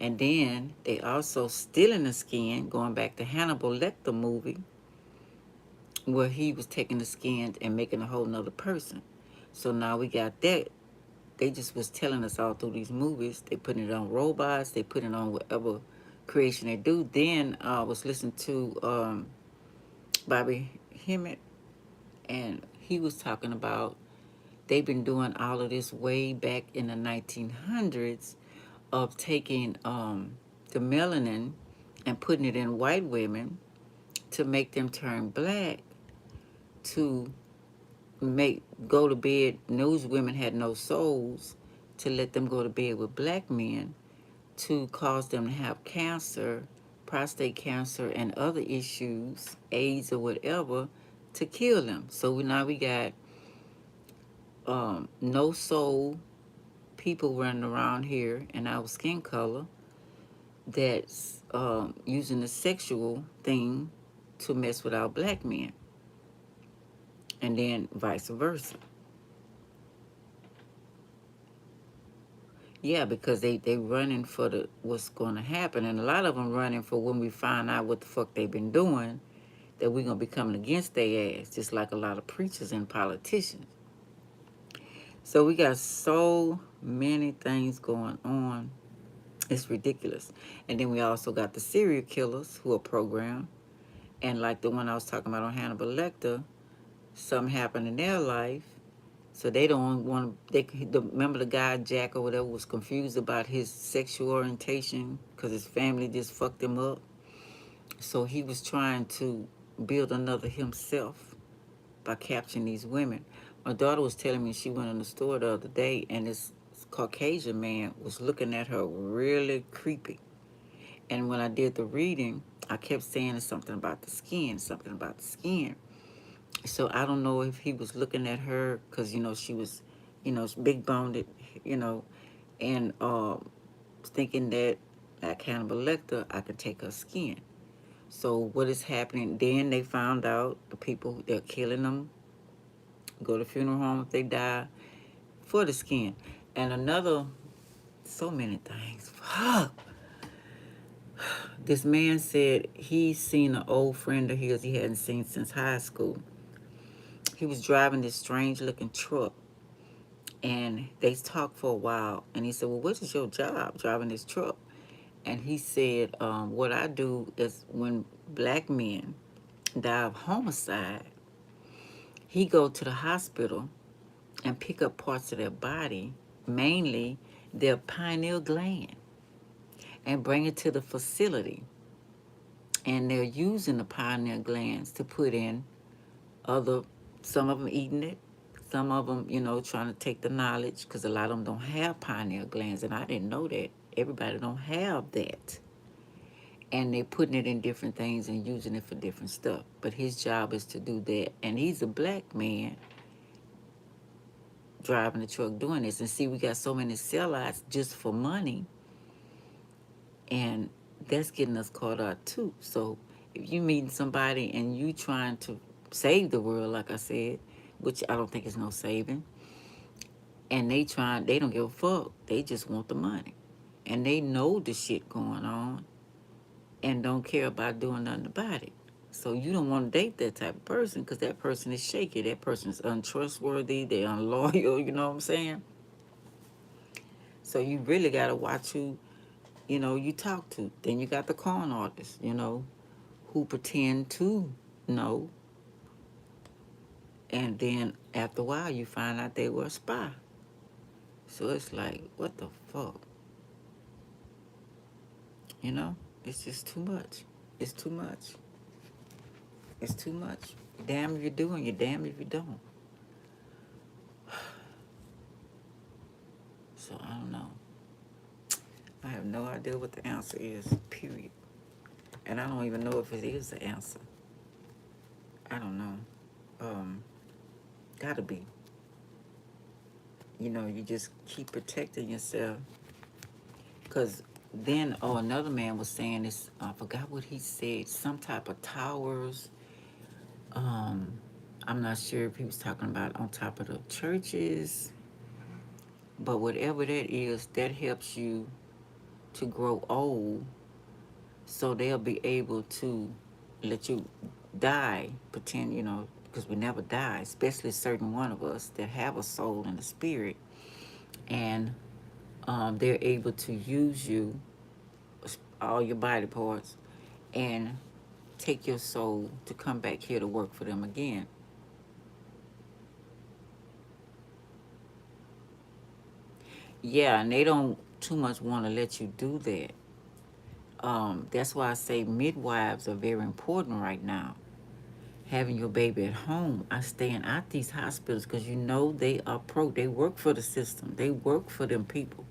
And then they also stealing the skin, going back to Hannibal Lecter movie, where he was taking the skin and making a whole nother person. So now we got that. They just was telling us all through these movies. They putting it on robots. They putting it on whatever creation they do. Then I was listening to Bobby Hemmett, and he was talking about they've been doing all of this way back in the 1900s of taking the melanin and putting it in white women to make them turn black to go to bed. Those women had no souls to let them go to bed with black men to cause them to have cancer, prostate cancer, and other issues, AIDS or whatever, to kill them. So now we got no soul people running around here in our skin color that's using the sexual thing to mess with our black men, and then vice versa. Yeah, because they running for the what's going to happen, and a lot of them running for when we find out what the fuck they've been doing, that we're going to be coming against their ass, just like a lot of preachers and politicians. So we got so many things going on. It's ridiculous. And then we also got the serial killers who are programmed. And like the one I was talking about on Hannibal Lecter, something happened in their life. So they don't want to, remember the guy, Jack or whatever, was confused about his sexual orientation because his family just fucked him up. So he was trying to build another himself by capturing these women. My daughter was telling me she went in the store the other day and this Caucasian man was looking at her really creepy. And when I did the reading, I kept saying something about the skin, something about the skin. So I don't know if he was looking at her because, she was, big boned, and thinking that like Hannibal Lecter, I could take her skin. So what is happening? Then they found out the people, they're killing them, go to funeral home if they die, for the skin. And another, so many things. Fuck. This man said he's seen an old friend of his he hadn't seen since high school. He was driving this strange looking truck, and they talked for a while, and he said, well, what is your job driving this truck? And he said, what I do is when black men die of homicide, he go to the hospital and pick up parts of their body, mainly their pineal gland, and bring it to the facility. And they're using the pineal glands to put in some of them eating it, some of them, trying to take the knowledge, because a lot of them don't have pineal glands, and I didn't know that. Everybody don't have that. And they're putting it in different things and using it for different stuff. But his job is to do that. And he's a black man driving the truck doing this. And see, we got so many sellouts just for money. And that's getting us caught out too. So if you meeting somebody and you trying to save the world, like I said, which I don't think is no saving, and they don't give a fuck. They just want the money. And they know the shit going on and don't care about doing nothing about it. So you don't want to date that type of person because that person is shaky. That person is untrustworthy. They're unloyal, you know what I'm saying? So you really got to watch who, you talk to. Then you got the con artists, who pretend to know. And then after a while, you find out they were a spy. So it's like, what the fuck? It's just too much. It's too much. It's too much. You're damn if you do and you're damn if you don't. So I don't know. I have no idea what the answer is, period. And I don't even know if it is the answer. I don't know. Gotta be. You just keep protecting yourself. Because then, another man was saying this, I forgot what he said, some type of towers. I'm not sure if he was talking about on top of the churches. But whatever that is, that helps you to grow old. So they'll be able to let you die, pretend, because we never die, especially certain one of us that have a soul and a spirit. And they're able to use you, all your body parts, and take your soul to come back here to work for them again. Yeah, and they don't too much want to let you do that. That's why I say midwives are very important right now. Having your baby at home, I staying out these hospitals because they are they work for the system. They work for them people.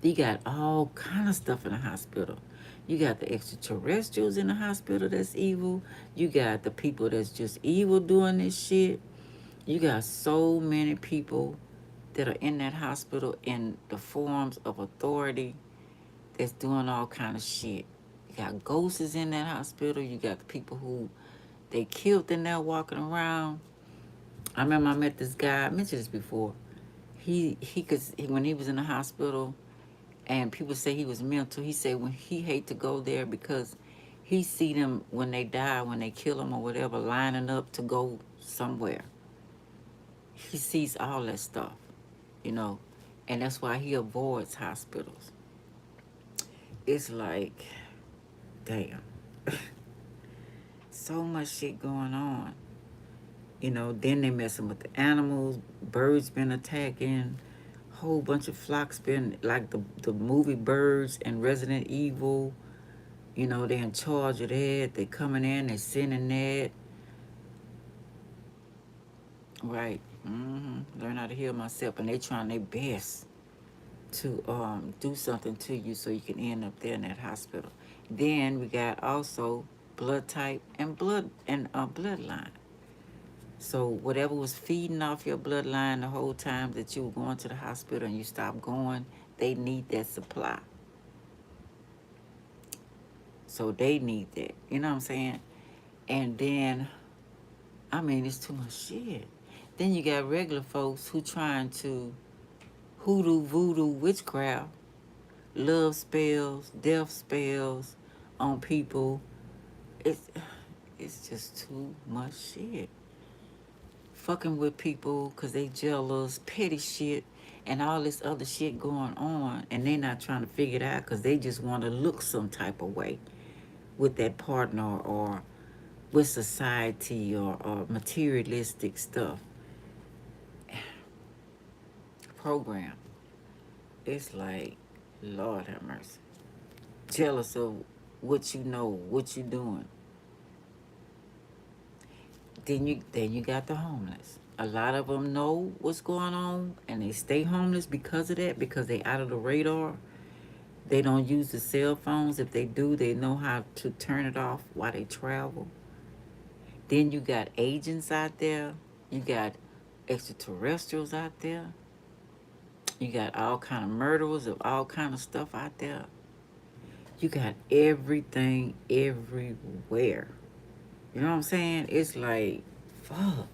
You got all kind of stuff in the hospital. You got the extraterrestrials in the hospital that's evil. You got the people that's just evil doing this shit. You got so many people that are in that hospital in the forms of authority that's doing all kind of shit. You got ghosts in that hospital. You got the people who they killed in there walking around. I remember I met this guy. I mentioned this before. When he was in the hospital, and people say he was mental. He said when he hate to go there because he see them when they die, when they kill them or whatever, lining up to go somewhere. He sees all that stuff, you know, and that's why he avoids hospitals. It's like, damn, so much shit going on. You know, then they messing with the animals, birds been attacking, whole bunch of flocks been like the movie Birds and Resident Evil. You know, they in charge of that. They coming in, they sending that. Right. Learn how to heal myself. And they trying their best to do something to you so you can end up there in that hospital. Then we got also blood type and bloodline. So whatever was feeding off your bloodline the whole time that you were going to the hospital and you stopped going, they need that supply. So they need that. You know what I'm saying? And then, I mean, it's too much shit. Then you got regular folks who trying to hoodoo, voodoo, witchcraft, love spells, death spells on people. It's just too much shit. Fucking with people because they jealous, petty shit, and all this other shit going on, and they not trying to figure it out because they just want to look some type of way with that partner or with society or materialistic stuff. Program. It's like, Lord have mercy. Jealous of what you know, what you doing. Then you got the homeless. A lot of them know what's going on and they stay homeless because of that, because they out of the radar. They don't use the cell phones. If they do, they know how to turn it off while they travel. Then you got agents out there. You got extraterrestrials out there. You got all kind of murderers of all kind of stuff out there. You got everything everywhere. You know what I'm saying? It's like, fuck.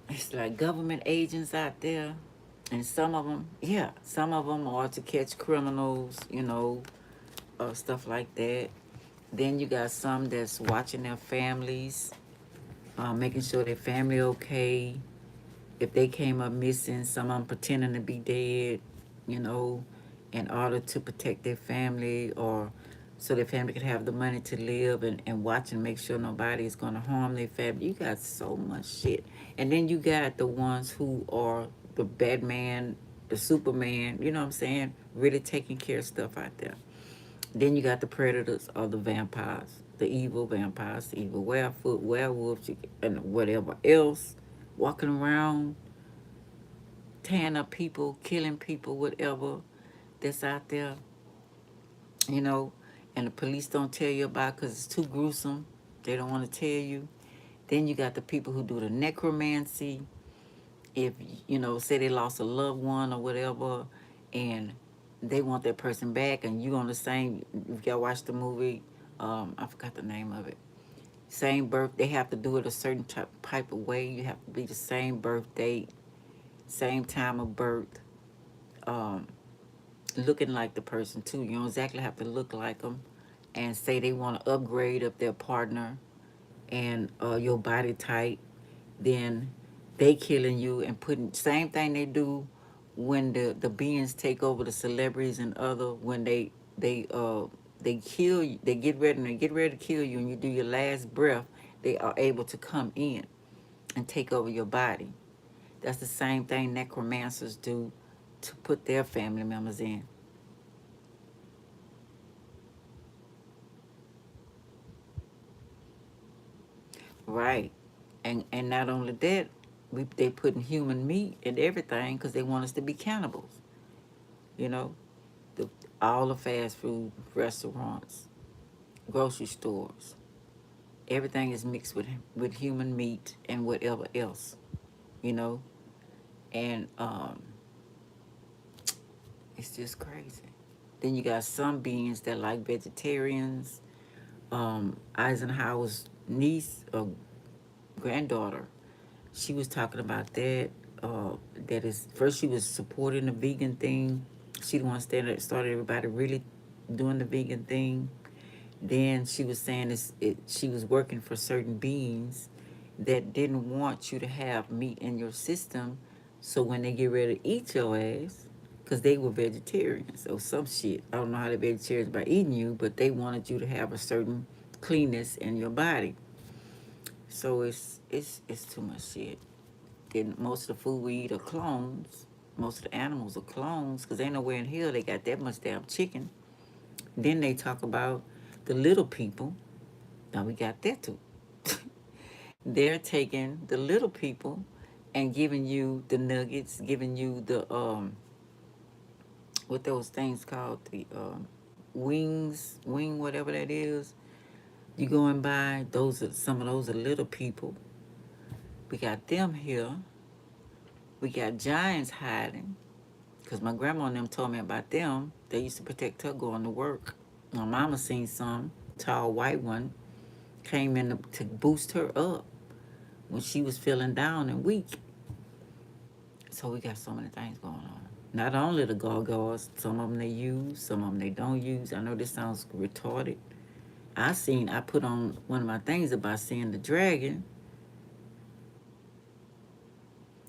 It's like government agents out there. And some of them are to catch criminals, you know, stuff like that. Then you got some that's watching their families, making sure their family okay. If they came up missing, some of them pretending to be dead, you know, in order to protect their family or so their family could have the money to live and watch and make sure nobody is going to harm their family. You got so much shit. And then you got the ones who are the Batman, the Superman, you know what I'm saying, really taking care of stuff out there. Then you got the predators or the vampires, the evil vampires, the evil werewolves, and whatever else, walking around, tearing up people, killing people, whatever that's out there, you know, and the police don't tell you about because it's too gruesome. They don't want to tell you. Then you got the people who do the necromancy. If, you know, say they lost a loved one or whatever, and they want that person back, and you on the same, if y'all watch the movie, I forgot the name of it. Same birth, they have to do it a certain type of way. You have to be the same birth date, same time of birth, looking like the person too. You don't exactly have to look like them. And say they want to upgrade up their partner and your body type, then they killing you and putting same thing they do when the beings take over the celebrities and other when they kill you, they get ready to kill you and you do your last breath, they are able to come in and take over your body. That's the same thing necromancers do to put their family members in. Right. And not only that, they putting human meat in everything because they want us to be cannibals. You know, the all the fast food restaurants, grocery stores, everything is mixed with human meat and whatever else. You know, and it's just crazy. Then you got some beings that like vegetarians. Eisenhower's niece or granddaughter, she was talking about that. That is, first she was supporting the vegan thing. She the one started everybody really doing the vegan thing. Then she was saying she was working for certain beings that didn't want you to have meat in your system. So when they get ready to eat your ass, because they were vegetarians or some shit. I don't know how the vegetarians by eating you, but they wanted you to have a certain cleanness in your body. So it's too much shit. Then most of the food we eat are clones. Most of the animals are clones because ain't nowhere in hell they got that much damn chicken. Then they talk about the little people. Now we got that too. They're taking the little people and giving you the nuggets, giving you the what those things called, the wing whatever that is. You going by those are some of those are little people. We got them here. We got giants hiding. Because my grandma and them told me about them. They used to protect her going to work. My mama seen some tall white one came in to boost her up when she was feeling down and weak. So we got so many things going on. Not only the gargoyles, some of them they use, some of them they don't use. I know this sounds retarded. I put on one of my things about seeing the dragon.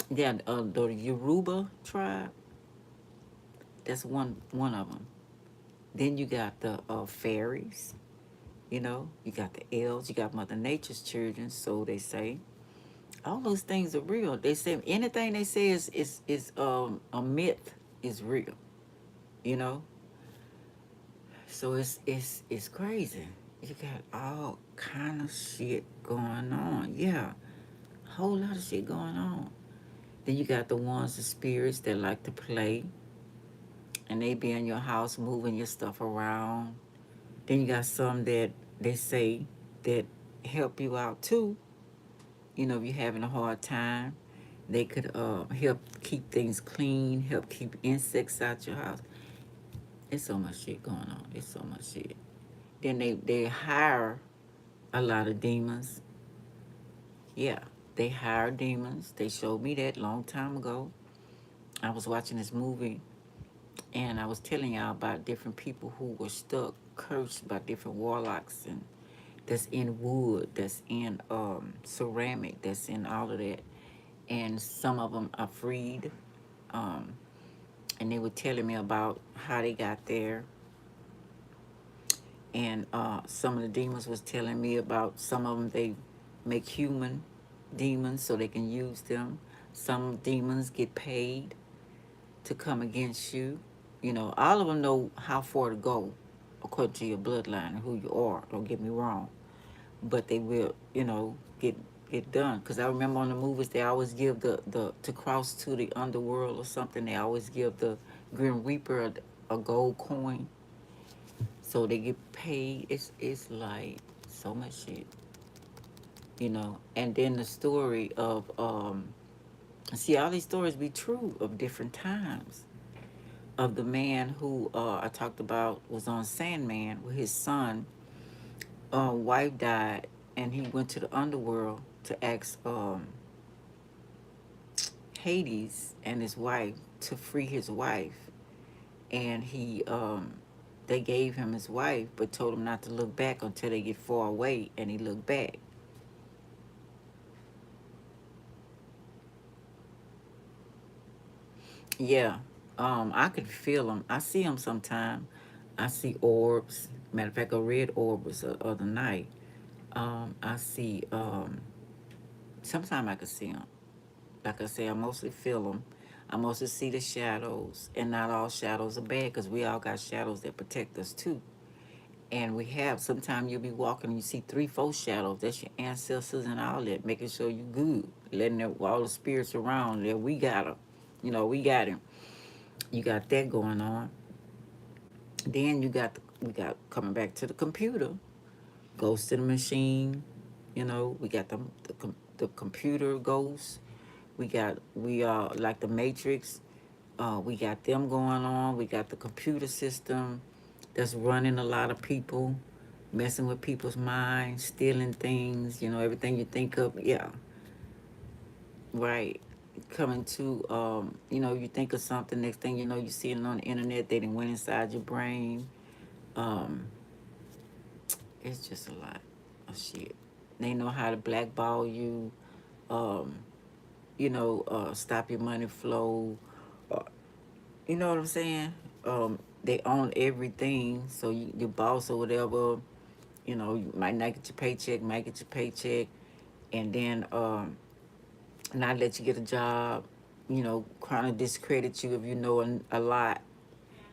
Yeah, the Yoruba tribe. That's one of them. Then you got the fairies. You know, you got the elves. You got Mother Nature's children. So they say all those things are real. They say anything they say is a myth is real. You know, so it's crazy. You got all kind of shit going on. Yeah, a whole lot of shit going on. Then you got the ones, the spirits that like to play, and they be in your house moving your stuff around. Then you got some that they say that help you out too. You know, if you're having a hard time, they could help keep things clean, help keep insects out your house. There's so much shit going on. There's so much shit. Then they hire a lot of demons. Yeah, they hire demons. They showed me that long time ago. I was watching this movie and I was telling y'all about different people who were stuck, cursed by different warlocks and that's in wood, that's in ceramic, that's in all of that. And some of them are freed. Um, and they were telling me about how they got there. And some of the demons was telling me about some of them they make human demons so they can use them. Some demons get paid to come against you. You know, all of them know how far to go according to your bloodline and who you are. Don't get me wrong, but they will, you know, get done. Because I remember on the movies they always give the to cross to the underworld or something. They always give the Grim Reaper a gold coin, so they get paid. It's like so much shit, you know. And then the story of see all these stories be true of different times of the man who I talked about was on Sandman with his son. Wife died, and he went to the underworld to ask Hades and his wife to free his wife, and they gave him his wife, but told him not to look back until they get far away, and he looked back. Yeah, I could feel them. I see them sometime. I see orbs. Matter of fact, a red orb was the other night. I see. Sometimes I can see them. Like I say, I mostly feel them. I mostly see the shadows, and not all shadows are bad because we all got shadows that protect us too. And we have, sometimes you'll be walking and you see 3, 4 shadows. That's your ancestors and all that, making sure you good, letting all the spirits around there. We got them, you know, we got him. You got that going on. Then we got coming back to the computer. Ghost in the machine. We got the computer ghosts. We are like the Matrix. We got them going on. We got the computer system that's running a lot of people, messing with people's minds, stealing things. Everything you think of. Yeah, right. Coming to you think of something. Next thing you know, you see it on the internet. They done went inside your brain. Um, it's just a lot of shit. They know how to blackball you. Um, stop your money flow. Uh, you know what I'm saying? They own everything. So your boss or whatever, you might not get your paycheck, might get your paycheck, and then not let you get a job. Trying to discredit you if you know a lot.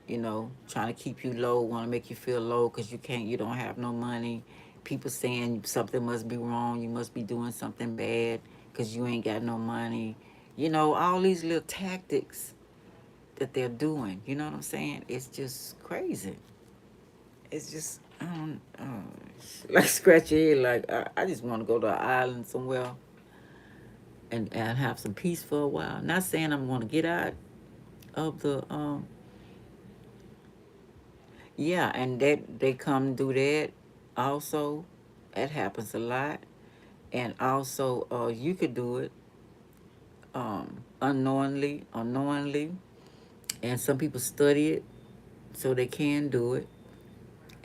Trying to keep you low, want to make you feel low because you don't have no money. People saying something must be wrong, you must be doing something bad because you ain't got no money. All these little tactics that they're doing. You know what I'm saying? It's just crazy. It's just, I don't, like scratch your head. Like, I just want to go to an island somewhere and have some peace for a while. Not saying I'm going to get out of the, yeah, and they come do that also. That happens a lot. And also, you could do it unknowingly. And some people study it so they can do it.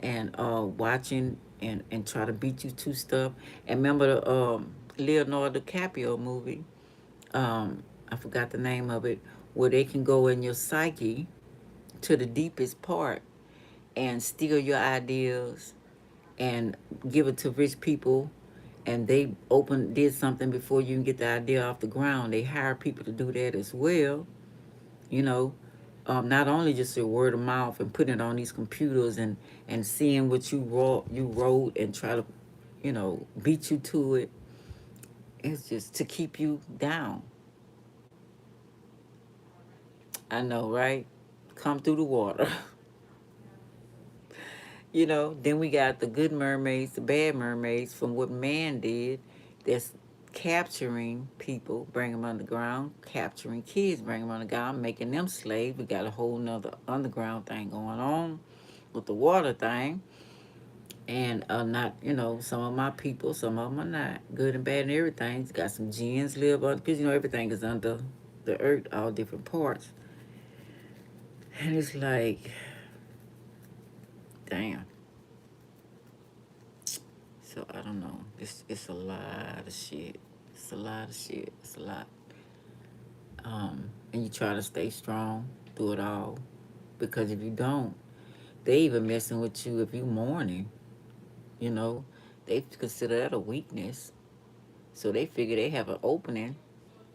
And watching and try to beat you to stuff. And remember the Leonardo DiCaprio movie, I forgot the name of it, where they can go in your psyche to the deepest part and steal your ideas and give it to rich people, and they did something before you can get the idea off the ground. They hire people to do that as well. you know not only just your word of mouth and putting it on these computers and seeing what you wrote and try to beat you to it. It's just to keep you down. I know, right? Come through the water. Then we got the good mermaids, the bad mermaids from what man did, that's capturing people, bring them underground, capturing kids, bring them underground, making them slaves. We got a whole nother underground thing going on with the water thing. And not, some of my people, some of them are not. Good and bad and everything. Got some gens live on, because, everything is under the earth, all different parts. And it's like, damn. So I don't know. It's a lot of shit. It's a lot of shit. It's a lot. And you try to stay strong through it all. Because if you don't, they even messing with you if you mourning. You know, they consider that a weakness. So they figure they have an opening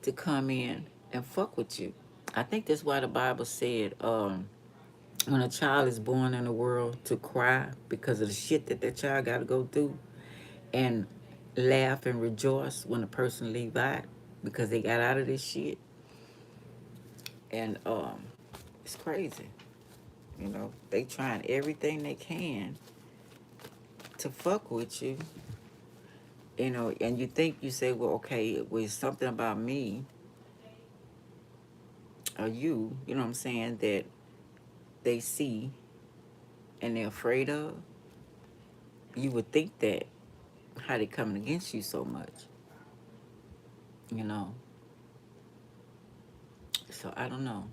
to come in and fuck with you. I think that's why the Bible said, when a child is born in the world, to cry because of the shit that child got to go through, and laugh and rejoice when a person leave out because they got out of this shit. And it's crazy. They trying everything they can to fuck with you. And you say, well, okay, it was something about me or you know what I'm saying, that they see and they're afraid of. You would think that, how they coming against you so much, you know. So I don't know.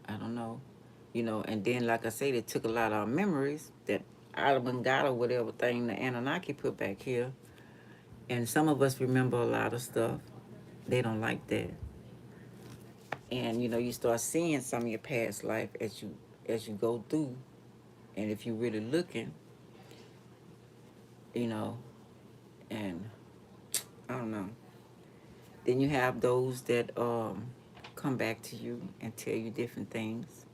And then, like I say, they took a lot of our memories that Adam or whatever thing the Anunnaki put back here. And some of us remember a lot of stuff. They don't like that. And, you start seeing some of your past life as you go through. And if you're really looking, you know, and I don't know. Then you have those that come back to you and tell you different things.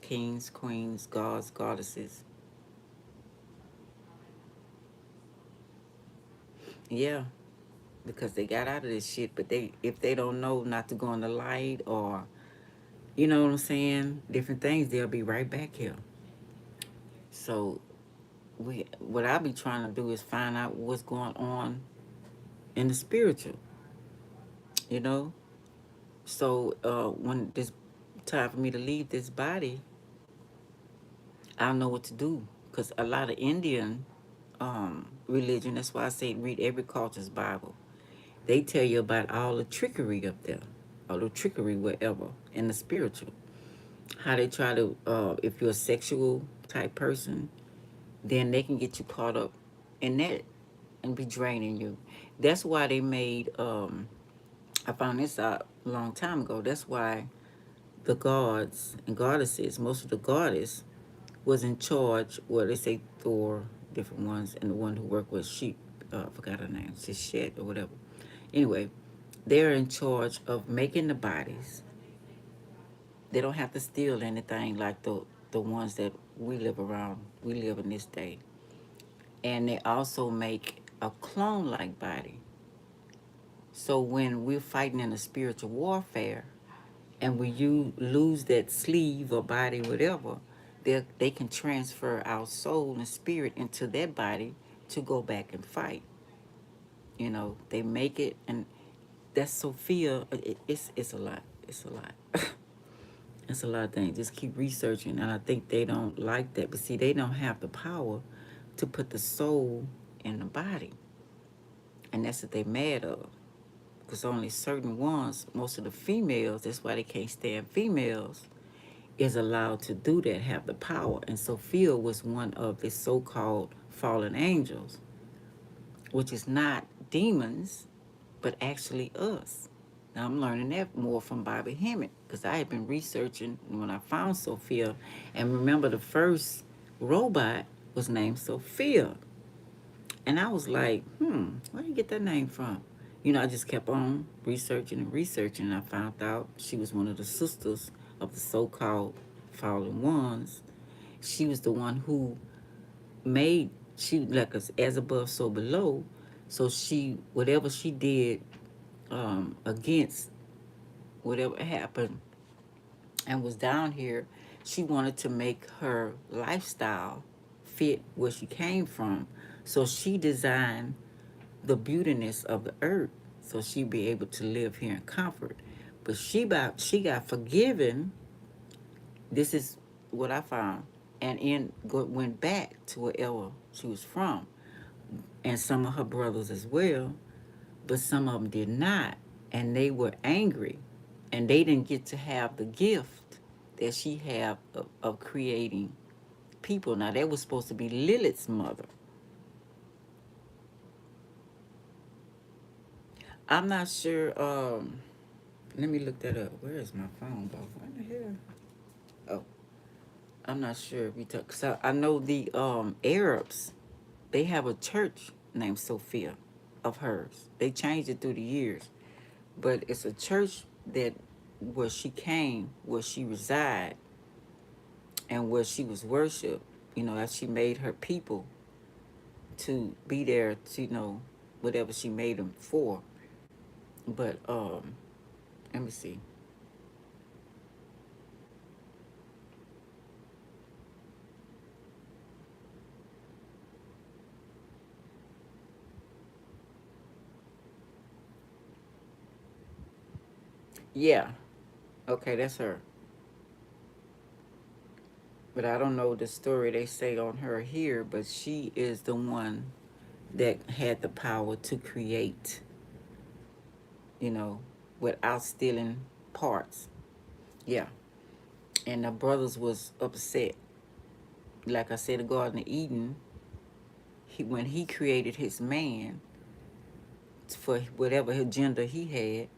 Kings, queens, gods, goddesses. Yeah, because they got out of this shit. But if they don't know not to go in the light, or You know what I'm saying? Different things, they'll be right back here. So what I be trying to do is find out what's going on in the spiritual, you know? So when this time for me to leave this body, I don't know what to do. Because a lot of Indian religion, that's why I say read every culture's Bible. They tell you about all the trickery up there, all the trickery wherever in the spiritual. How they try to, if you're a sexual type person, then they can get you caught up in that and be draining you. That's why they made, I found this out a long time ago. That's why the gods and goddesses, most of the goddess was in charge, well, they say Thor, different ones, and the one who worked with sheep, I forgot her name, Shet or whatever. Anyway, they're in charge of making the bodies. They don't have to steal anything like the ones that we live around, we live in this day. And they also make a clone-like body. So when we're fighting in a spiritual warfare, and when you lose that sleeve or body, whatever, they can transfer our soul and spirit into that body to go back and fight. You know, they make it, and that's Sophia. It's a lot. It's a lot. It's a lot of things. Just keep researching, and I think they don't like that. But see, they don't have the power to put the soul in the body, and that's what they mad of. Because only certain ones, most of the females, that's why they can't stand females, is allowed to do that, have the power. And Sophia was one of the so-called fallen angels, which is not demons, but actually us. Now I'm learning that more from Bobby Hemmett, because I had been researching when I found Sophia. And remember, the first robot was named Sophia. And I was like, where did you get that name from? You know, I just kept on researching and researching, and I found out she was one of the sisters of the so-called fallen ones. She was the one who made, she like us as above, so below. So she, whatever she did against whatever happened and was down here, she wanted to make her lifestyle fit where she came from. So she designed the beautiness of the earth so she'd be able to live here in comfort. But she got forgiven. This is what I found. And went back to wherever she was from. And some of her brothers as well. But some of them did not. And they were angry. And they didn't get to have the gift that she had of creating people. Now, that was supposed to be Lilith's mother. I'm not sure. Let me look that up. Where is my phone, though? What the hell? Oh, I'm not sure if we talk. Cause I know the Arabs, they have a church named Sophia of hers. They changed it through the years, but it's a church that where she came, where she reside, and where she was worshipped. You know, as she made her people to be there to, you know, whatever she made them for. But let me see. Yeah. Okay, that's her. But I don't know the story they say on her here, but she is the one that had the power to create, you know, without stealing parts. Yeah. And the brothers was upset. Like I said, the Garden of Eden, when he created his man for whatever agenda he had,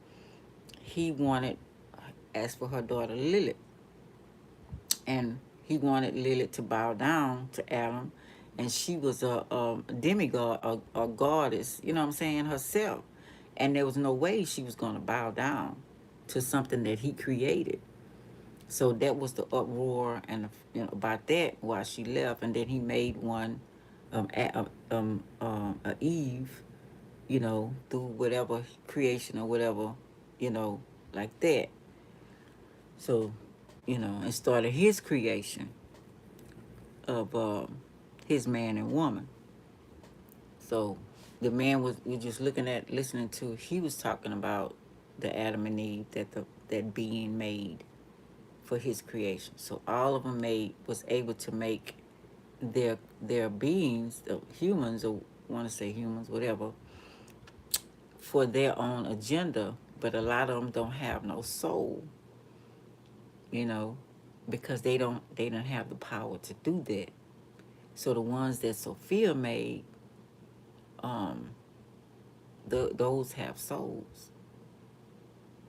he wanted, as for her daughter Lilith, and he wanted Lilith to bow down to Adam, and she was a demigod, a goddess, you know what I'm saying, herself. And there was no way she was going to bow down to something that he created. So that was the uproar and you know about that while she left, and then he made one, a Eve, you know, through whatever creation or whatever, you know, like that. So and started his creation of his man and woman. So the man was you're just listening to. He was talking about the Adam and Eve that being made for his creation. So all of them was able to make their beings, the humans, or want to say humans, whatever, for their own agenda. But a lot of them don't have no soul, you know, because they don't have the power to do that. So the ones that Sophia made, um, those have souls,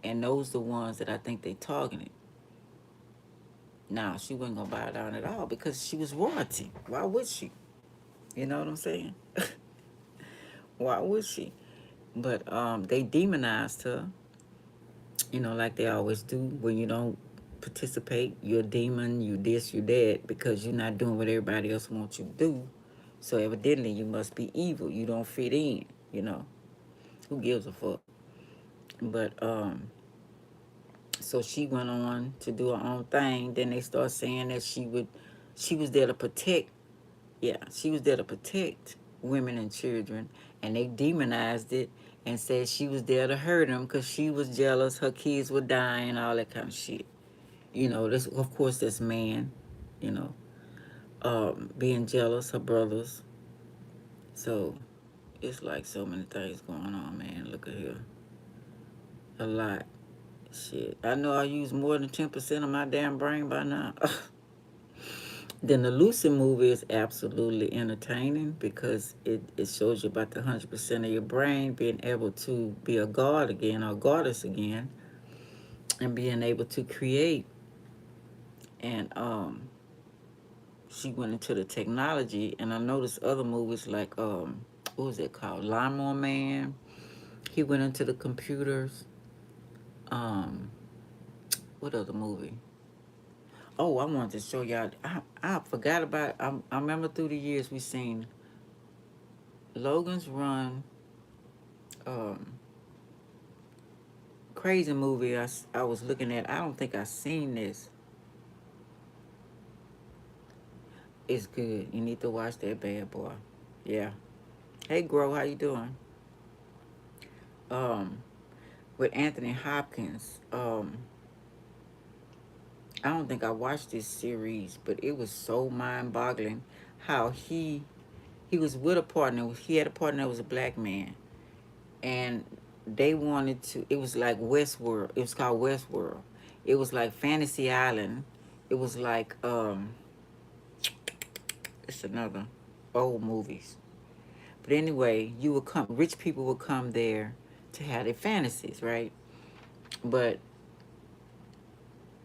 and those the ones that I think they targeted. Now she wasn't gonna bow down at all because she was royalty. Why would she? You know what I'm saying? Why would she? But they demonized her, like they always do. When you don't participate, you're a demon, you this, you that, because you're not doing what everybody else wants you to do. So evidently you must be evil. You don't fit in. Who gives a fuck? But so she went on to do her own thing. Then they start saying that she was there to protect. Yeah, she was there to protect women and children, and they demonized it and said she was there to hurt them because she was jealous. Her kids were dying, all that kind of shit. This, of course, that's man. You know, being jealous, her brothers. So it's like so many things going on, man. Look at here, a lot. Shit, I know I use more than 10% of my damn brain by now. Then the Lucid movie is absolutely entertaining because it shows you about the 100% of your brain being able to be a god again or goddess again, and being able to create. And she went into the technology, and I noticed other movies like what was it called, Lawnmower Man. He went into the computers. Um, what other movie? Oh, I wanted to show y'all. I forgot about. I remember through the years we seen Logan's Run, um, crazy movie I was looking at. I don't think I seen this. It's good. You need to watch that bad boy. Yeah. Hey, Gro, how you doing? Um, with Anthony Hopkins. I don't think I watched this series, but it was so mind-boggling how he was with a partner. He had a partner that was a black man, and they wanted to. It was like Westworld. It was called Westworld. It was like Fantasy Island. It was like it's another old movies. But anyway, rich people would come there to have their fantasies, right? But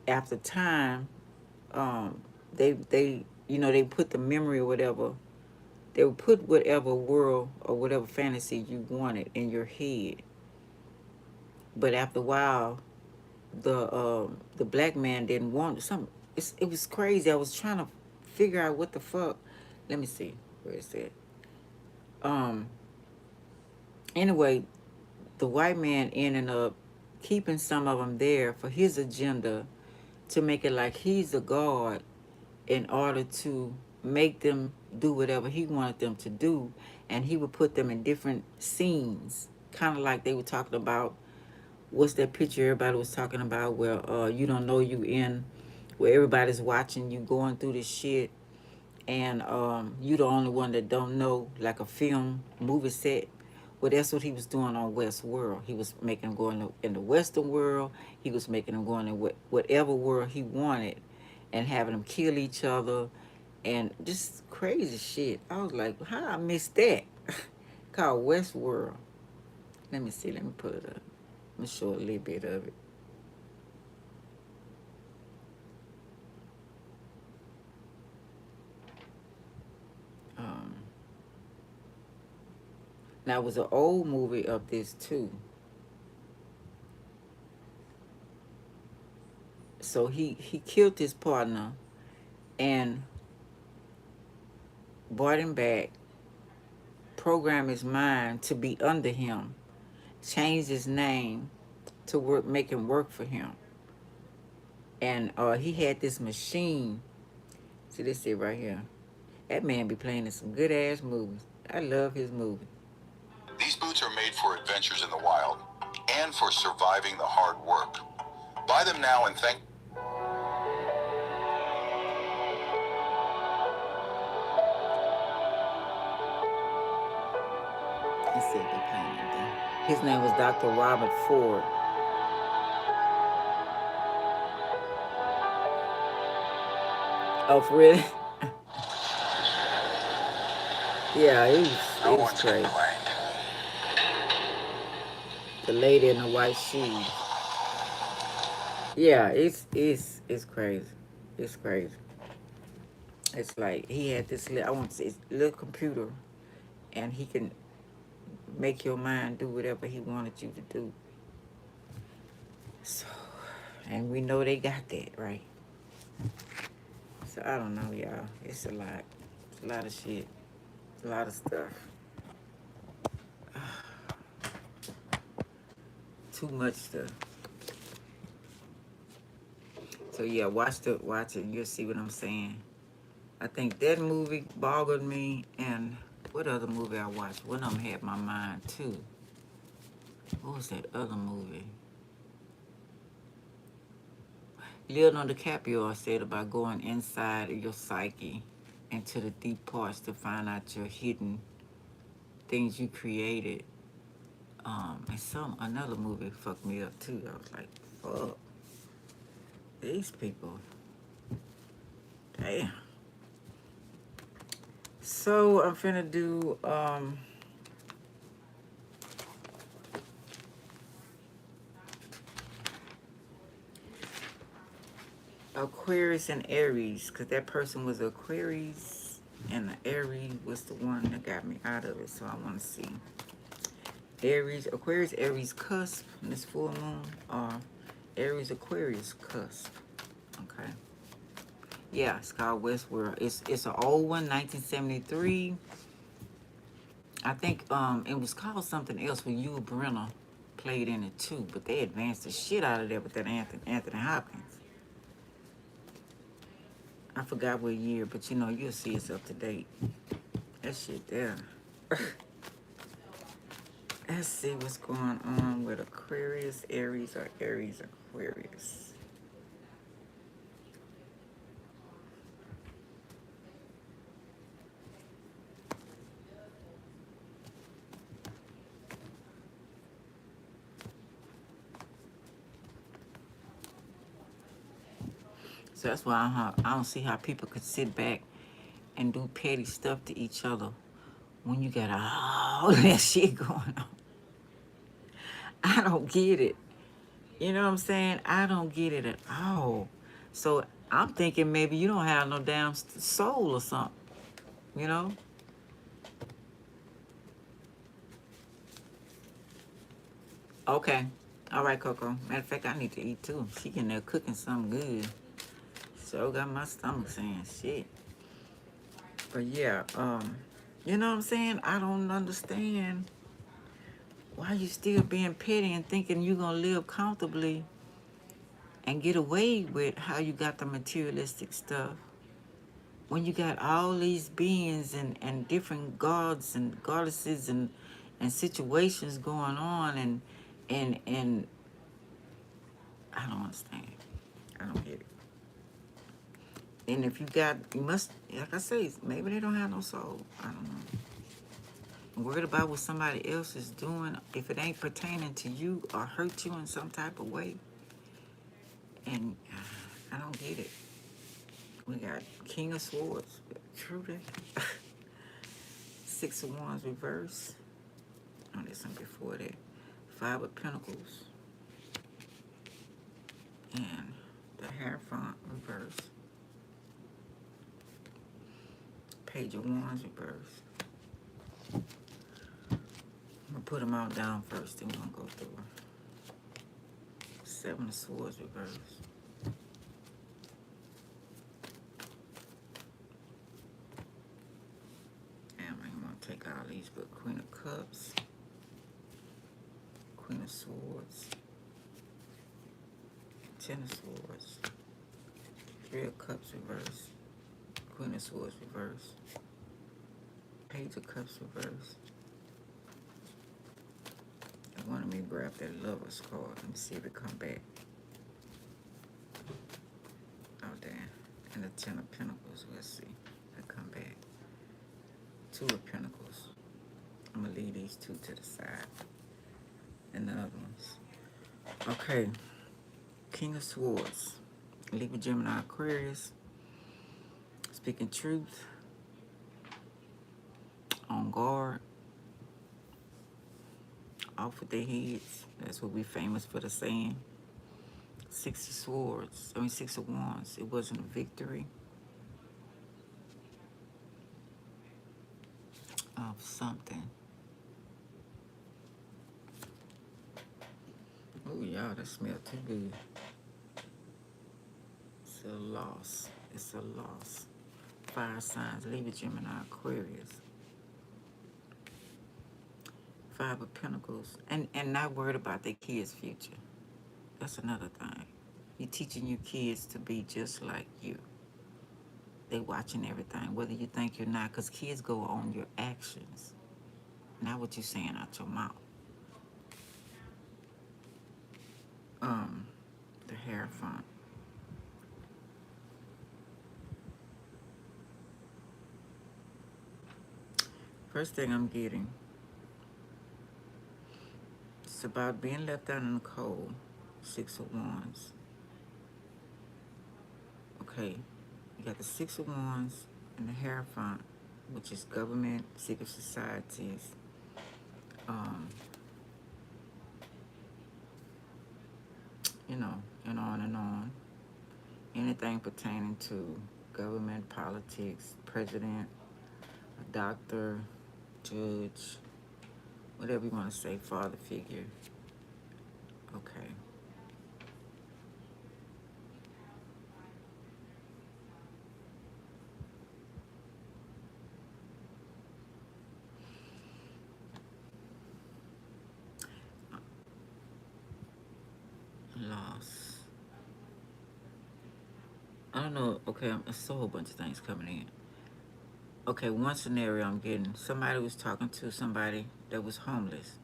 after time, they put the memory or whatever. They would put whatever world or whatever fantasy you wanted in your head. But after a while, the black man didn't want some. It was crazy. I was trying to figure out what the fuck. Let me see where is it. Um. Anyway, the white man ended up keeping some of them there for his agenda to make it like he's a god in order to make them do whatever he wanted them to do, and he would put them in different scenes, kind of like they were talking about. What's that picture everybody was talking about where you don't know you in, where everybody's watching you going through this shit, and you the only one that don't know, like a film movie set. Well, that's what he was doing on Westworld. He was making them go in the Western world. He was making them go in whatever world he wanted, and having them kill each other, and just crazy shit. I was like, how I missed that? Called Westworld. Let me see. Let me put it up. Let me show a little bit of it. Um, Now, it was an old movie of this, too. So he killed his partner and brought him back, programmed his mind to be under him, changed his name to make him work for him. And he had this machine. See, this it right here. That man be playing in some good ass movies. I love his movie. These boots are made for adventures in the wild and for surviving the hard work. Buy them now and thank. Let's see if they playing anything. His name was Dr. Robert Ford. Oh, for real? Yeah, it was crazy. The lady in the white shoes. Yeah, it's crazy. It's crazy. It's like he had this little, I want to say, it's little computer, and he can make your mind do whatever he wanted you to do. So, and we know they got that, right? So I don't know, y'all. It's a lot. It's a lot of shit. A lot of stuff. Too much stuff. So yeah, watch it. You'll see what I'm saying. I think that movie boggled me, and what other movie I watched? One of them had my mind too. What was that other movie? Leonardo DiCaprio said about going inside of your psyche into the deep parts to find out your hidden things you created. And another movie fucked me up too. I was like, fuck. These people. Damn. So I'm finna do Aquarius and Aries, because that person was Aquarius and the Aries was the one that got me out of it. So I want to see Aries, Aquarius, Aries cusp in this full moon, or Aries, Aquarius cusp. Okay. Yeah, it's called Westworld. It's an old one, 1973. I think it was called something else with Yul Brynner played in it too, but they advanced the shit out of there with that Anthony Hopkins. I forgot what year, but you know, you'll see it's up to date. That shit there. Let's see what's going on with Aquarius, Aries, or Aries, Aquarius. So that's why I don't see how people could sit back and do petty stuff to each other when you got all that shit going on. I don't get it. You know what I'm saying? I don't get it at all. So I'm thinking maybe you don't have no damn soul or something, you know? Okay. All right, Coco. Matter of fact, I need to eat too. She in there cooking something good. So got my stomach saying shit. But yeah, you know what I'm saying? I don't understand why you still being petty and thinking you're gonna live comfortably and get away with how you got the materialistic stuff when you got all these beings and different gods and goddesses and situations going on and I don't understand. I don't get it. And if you got, you must, like I say, maybe they don't have no soul. I don't know. I'm worried about what somebody else is doing. If it ain't pertaining to you or hurt you in some type of way. And I don't get it. We got King of Swords. True that. Six of Wands reverse. Oh, there's something before that. Five of Pentacles. And the Hierophant reverse. Page of Wands reverse. I'm going to put them all down first, then we're going to go through them. Seven of Swords reverse. Damn, I ain't want to take all these, but Queen of Cups. Queen of Swords. Ten of Swords. Three of Cups reverse. Queen of Swords reverse. Page of Cups reverse. I wanted me to grab that Lover's card. Let me see if it come back. Oh, damn. And the Ten of Pentacles. Let's see. It come back. Two of Pentacles. I'm going to leave these two to the side. And the other ones. Okay. King of Swords. Libra, Gemini, Aquarius. Speaking truth. On guard. Off with their heads. That's what we famous for the saying. Six of Swords. I mean, Six of Wands. It wasn't a victory. Of something. Oh, y'all, that smell too good. It's a loss. It's a loss. Fire signs. Libra, Gemini, Aquarius. Five of Pentacles. And not worried about their kids' future. That's another thing. You're teaching your kids to be just like you. They watching everything, whether you think you're not, because kids go on your actions, not what you're saying out your mouth. The Hierophant. First thing I'm getting, it's about being left out in the cold. Six of Wands. Okay, you got the Six of Wands and the Hierophant, which is government, secret societies, you know, and on and on. Anything pertaining to government, politics, president, a doctor, judge, whatever you want to say, father figure. Okay. Loss. I don't know. Okay, it's a whole bunch of things coming in. Okay, one scenario I'm getting, somebody was talking to somebody that was homeless,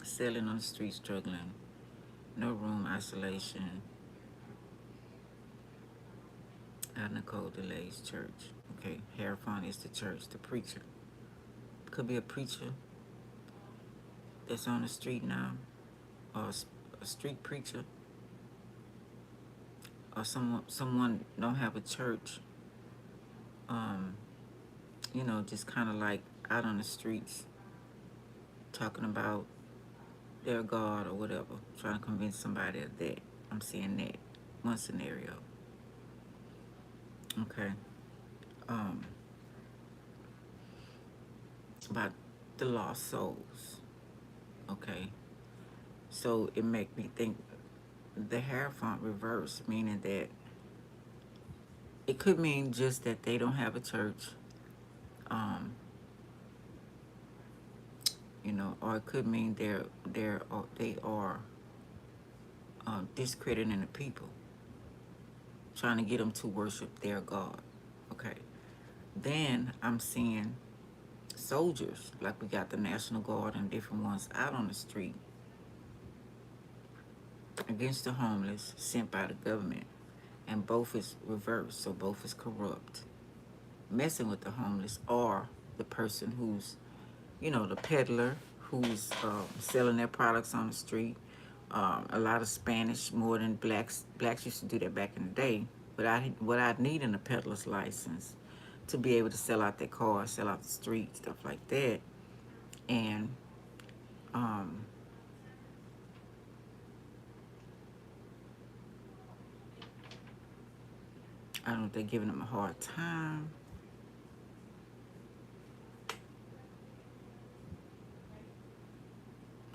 selling on the street, struggling, no room, isolation, out in the cold, delays, church. Okay, Hierophant is the church, the preacher. Could be a preacher that's on the street now, or a street preacher, or someone don't have a church, you know, just kind of like out on the streets talking about their God or whatever, trying to convince somebody of that. I'm seeing that one scenario. Okay. About the lost souls. Okay. So it make me think the Hierophant reverse, meaning that it could mean just that they don't have a church, you know, or it could mean they are discrediting the people, trying to get them to worship their God. Okay. Then I'm seeing soldiers, like we got the National Guard and different ones out on the street against the homeless, sent by the government. And both is reversed, so both is corrupt. Messing with the homeless or the person who's, you know, the peddler who's selling their products on the street. A lot of Spanish more than blacks. Blacks used to do that back in the day. But what I'd need in a peddler's license to be able to sell out their cars, sell out the street, stuff like that. And I don't know if they're giving them a hard time.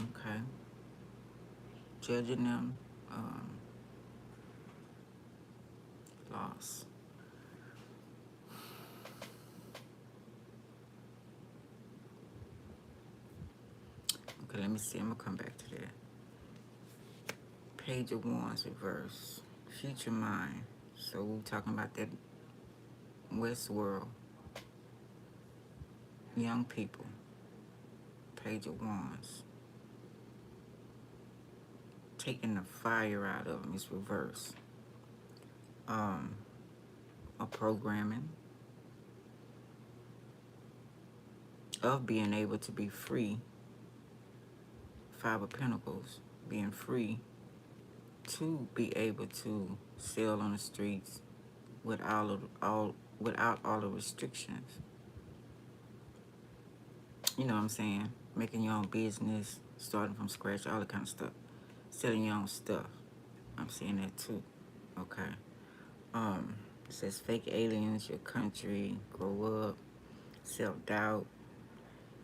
Okay. Judging them. Loss. Okay, let me see. I'm going to come back to that. Page of Wands reverse. Future mind. So we're talking about that Westworld. Young people. Page of Wands. Taking the fire out of them is reverse. A programming of being able to be free. Five of Pentacles. Being free to be able to sell on the streets without all the restrictions. You know what I'm saying? Making your own business, starting from scratch, all that kind of stuff. Selling your own stuff. I'm seeing that too. Okay. It says fake aliens, your country, grow up, self-doubt,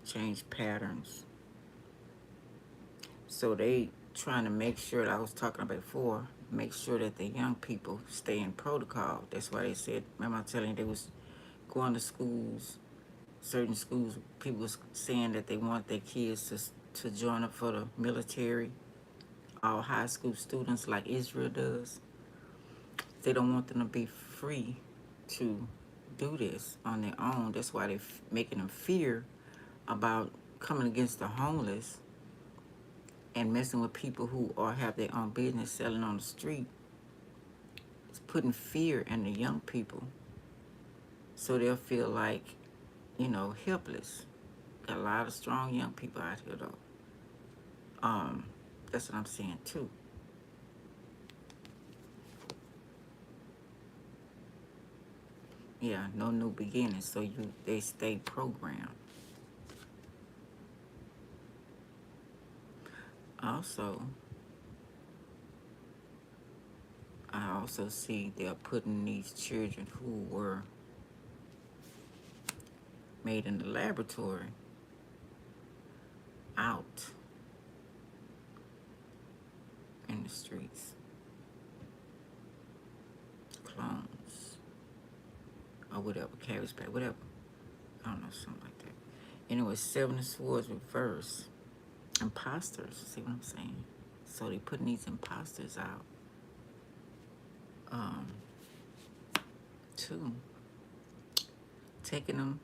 change patterns. So they trying to make sure that I was talking about before, make sure that the young people stay in protocol. That's why they said, remember I telling you they was going to schools, certain schools, people was saying that they want their kids to join up for the military, all high school students like Israel does. They don't want them to be free to do this on their own. That's why they're making them fear about coming against the homeless and messing with people who have their own business selling on the street. It's putting fear in the young people so they'll feel like, helpless. Got a lot of strong young people out here though. That's what I'm seeing too. Yeah, no new beginnings, so they stay programmed. Also, I also see they're putting these children who were made in the laboratory out in the streets. Clones. Or whatever, carriage back, whatever. I don't know, something like that. Anyway, Seven of Swords reverse. Imposters, see what I'm saying? So they putting these imposters out. Two. Taking them,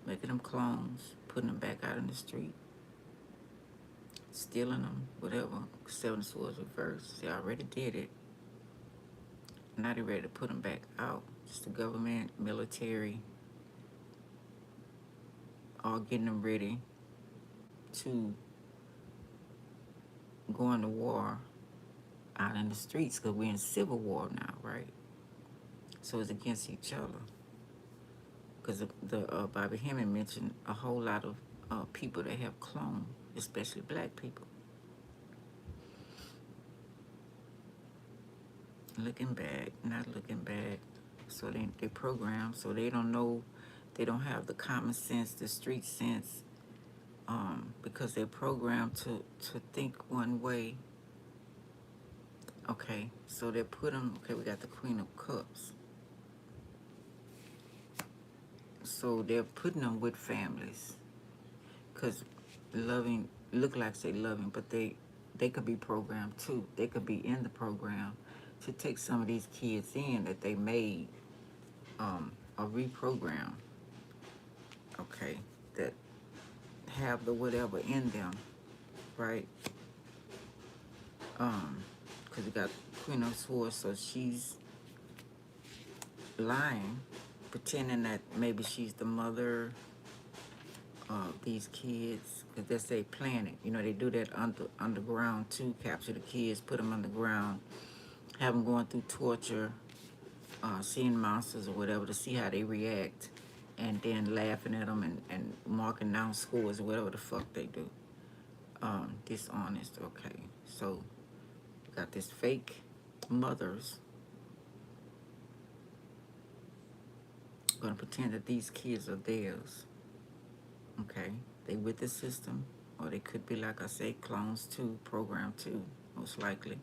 making them clones, putting them back out in the street. Stealing them, whatever. Seven of Swords reverse. They already did it. Now they're ready to put them back out. Just the government, military, all getting them ready to go into war out in the streets because we're in civil war now, right? So it's against each other. Because the Bobby Hemming mentioned a whole lot of people that have cloned, especially black people. Looking back, not looking back. So they program, so they don't know, they don't have the common sense, the street sense, because they're programmed to think one way. Okay, so they put them, okay, we got the Queen of Cups. So they're putting them with families. Because loving, look like they loving, but they could be programmed too. They could be in the program to take some of these kids in that they made or reprogram. Okay, that have the whatever in them, right? Because you got Queen of Swords, so she's lying, pretending that maybe she's the mother of these kids, because that's their planet. You know, they do that underground too, capture the kids, put them underground, have them going through torture, seeing monsters or whatever to see how they react, and then laughing at them and marking down scores or whatever the fuck they do. Dishonest, okay. So, got this fake mothers gonna pretend that these kids are theirs. Okay, they with the system, or they could be, like I say, clones too, programmed too, most likely.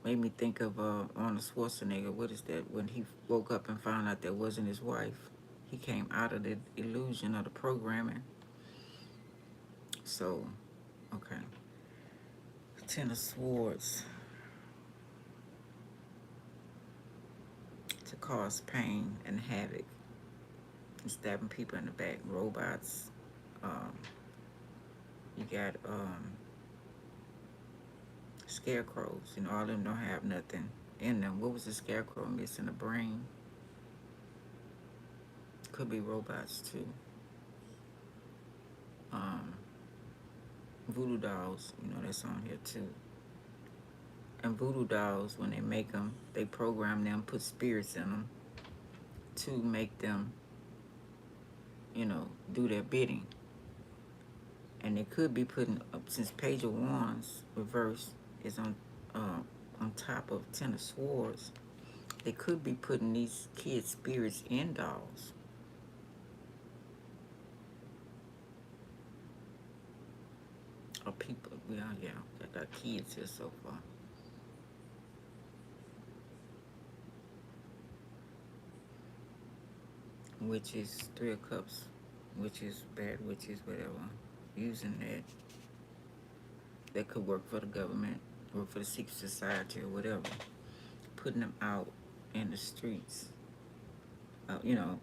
Made me think of Arnold Schwarzenegger. What is that? When he woke up and found out that wasn't his wife, he came out of the illusion of the programming. So, okay. Ten of Swords. cause pain and havoc, and stabbing people in the back. Robots. Um, you got scarecrows. You know, all of them don't have nothing in them. What was the scarecrow missing? A brain. Could be robots too. Um, voodoo dolls. You know, that's on here too. And voodoo dolls, when they make them, they program them, put spirits in them to make them, you know, do their bidding. And they could be putting up, since Page of Wands reverse is on top of Ten of Swords, they could be putting these kids' spirits in dolls. Or people. Yeah, I got kids here so far. Witches, Three of Cups, witches, bad witches, whatever. Using that could work for the government, work for the secret society or whatever. Putting them out in the streets, you know,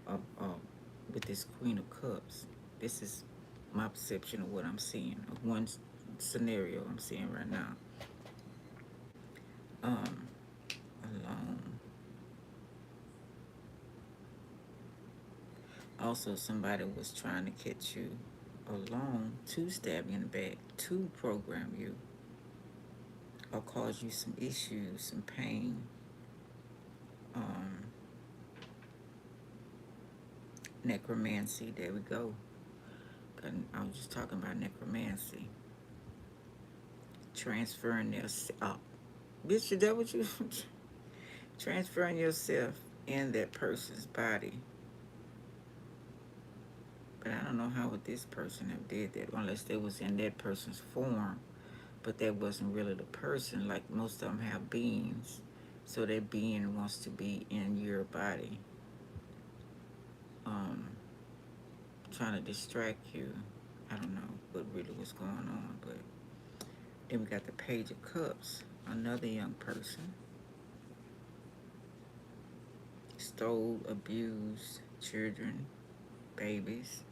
with this Queen of Cups. This is my perception of what I'm seeing, of one scenario I'm seeing right now. Alone. Also, somebody was trying to catch you alone to stab you in the back, to program you, or cause you some issues, some pain. Necromancy, there we go. I was just talking about necromancy. Transferring their bitch, is that what you transferring yourself in that person's body? But I don't know how would this person have did that, unless they was in that person's form, but that wasn't really the person. Like most of them have beings, so that being wants to be in your body, trying to distract you. I don't know what really was going on, but then we got the Page of Cups, another young person. Stole, abused children, babies.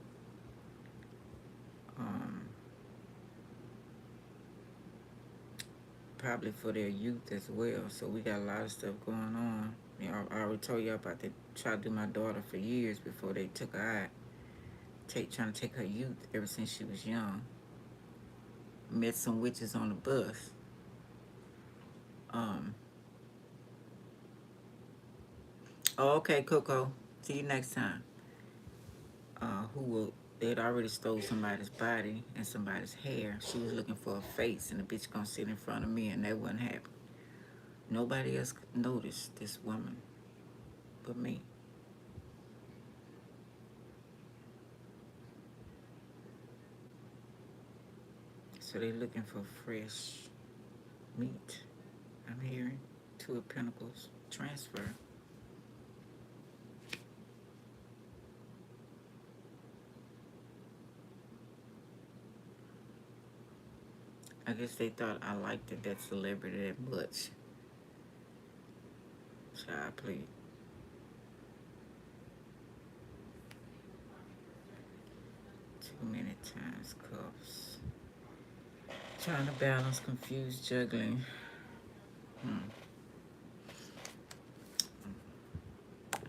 Probably for their youth as well. So we got a lot of stuff going on. You know, I already told you about to try to do my daughter for years before they took her out. Trying to take her youth ever since she was young. Met some witches on the bus. Oh, okay, Coco. See you next time. They'd already stole somebody's body and somebody's hair. She was looking for a face, and the bitch gonna sit in front of me, and that wouldn't happen. Nobody else noticed this woman but me. So they're looking for fresh meat. I'm hearing Two of Pentacles transfer. I guess they thought I liked that celebrity that much. Child, please. Too many times cuffs. Trying to balance, confused, juggling.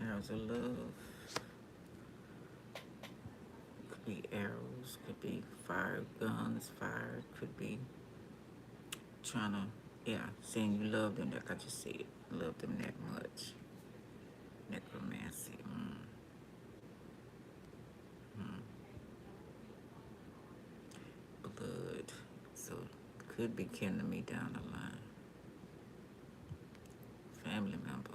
Arrows of love. Could be arrows, could be fire guns, fire, could be trying to, saying you love them, like I just said. Love them that much. Necromancy. Blood. So could be kin to me down the line. Family member.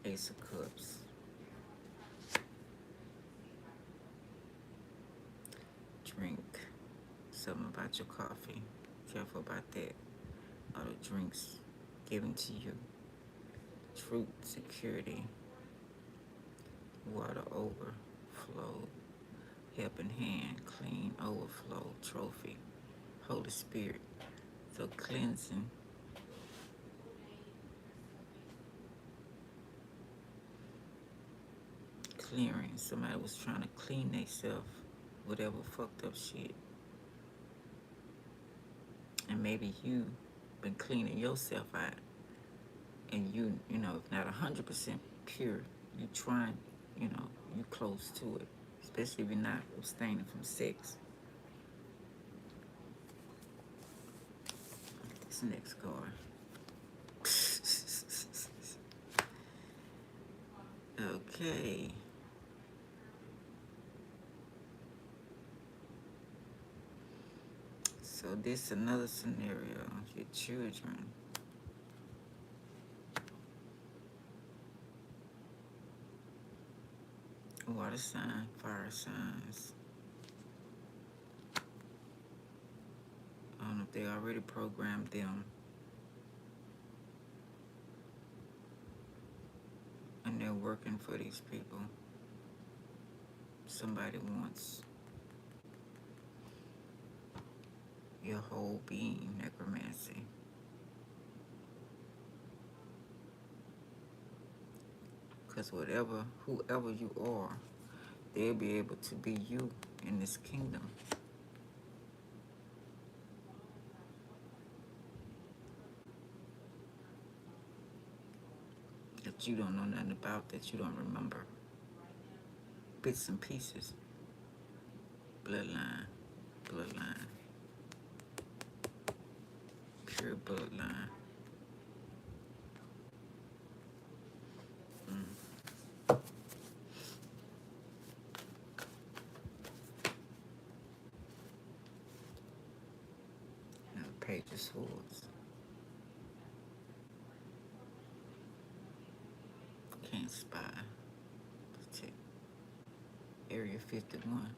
Ace of Cups. Drink. Something about your coffee. Careful about that. All the drinks given to you. Truth, security. Water overflow. Helping hand, clean, overflow, trophy. Holy Spirit. So cleansing. clearing. Somebody was trying to clean themselves, whatever fucked up shit. And maybe you been cleaning yourself out, and you know, if not 100% pure, you trying, you know, you close to it, especially if you're not abstaining from sex. This next card. Okay. So this is another scenario. Your children. Water sign, fire signs. I don't know if they already programmed them. And they're working for these people. Somebody wants your whole being, necromancy. Because whoever you are, they'll be able to be you in this kingdom. That you don't know nothing about, that you don't remember. Bits and pieces. Bloodline. Pure bloodline. Now the Page of Swords. Can't spy. Protect. Area 51.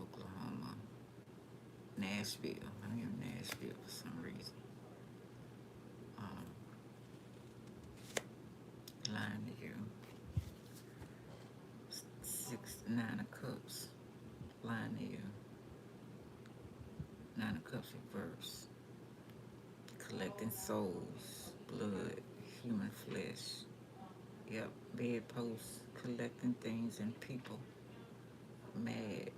Oklahoma. Nashville. I'm in Nashville for some reason. Lying to you. 9 of Cups. Lying to you. 9 of Cups reverse. Collecting souls, blood, human flesh. Yep, bedposts, collecting things and people. Mad,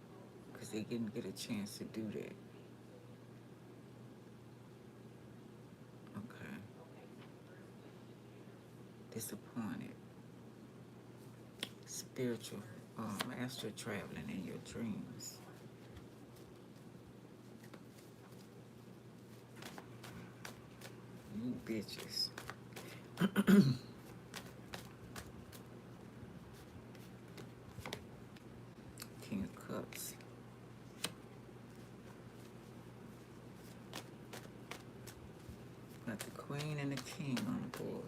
because they didn't get a chance to do that. Okay. Disappointed. Spiritual, astral traveling in your dreams. You bitches. King of Cups. Got the Queen and the King on the board.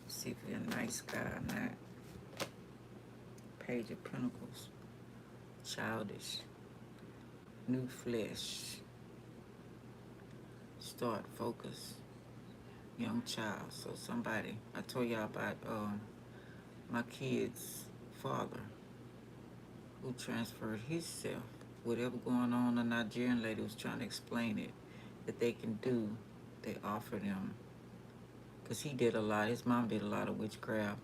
See if you're a nice guy or not. Page of Pentacles. Childish. New flesh. Start, focus. Young child. So somebody, I told y'all about my kid's father who transferred himself. Whatever going on, the Nigerian lady was trying to explain it, that they can do, they offer them. Because he did a lot, his mom did a lot of witchcraft.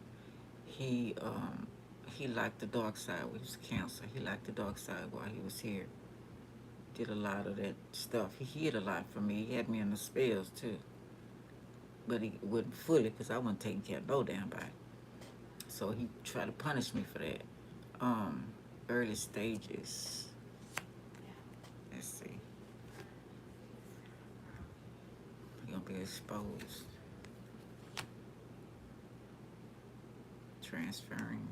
He liked the dark side. He was cancer. He liked the dark side while he was here. Did a lot of that stuff. He hid a lot from me. He had me in the spells too. But he wouldn't fully, because I wasn't taking care of no damn body. So he tried to punish me for that. Early stages. Let's see. You're gonna be exposed. Transferring.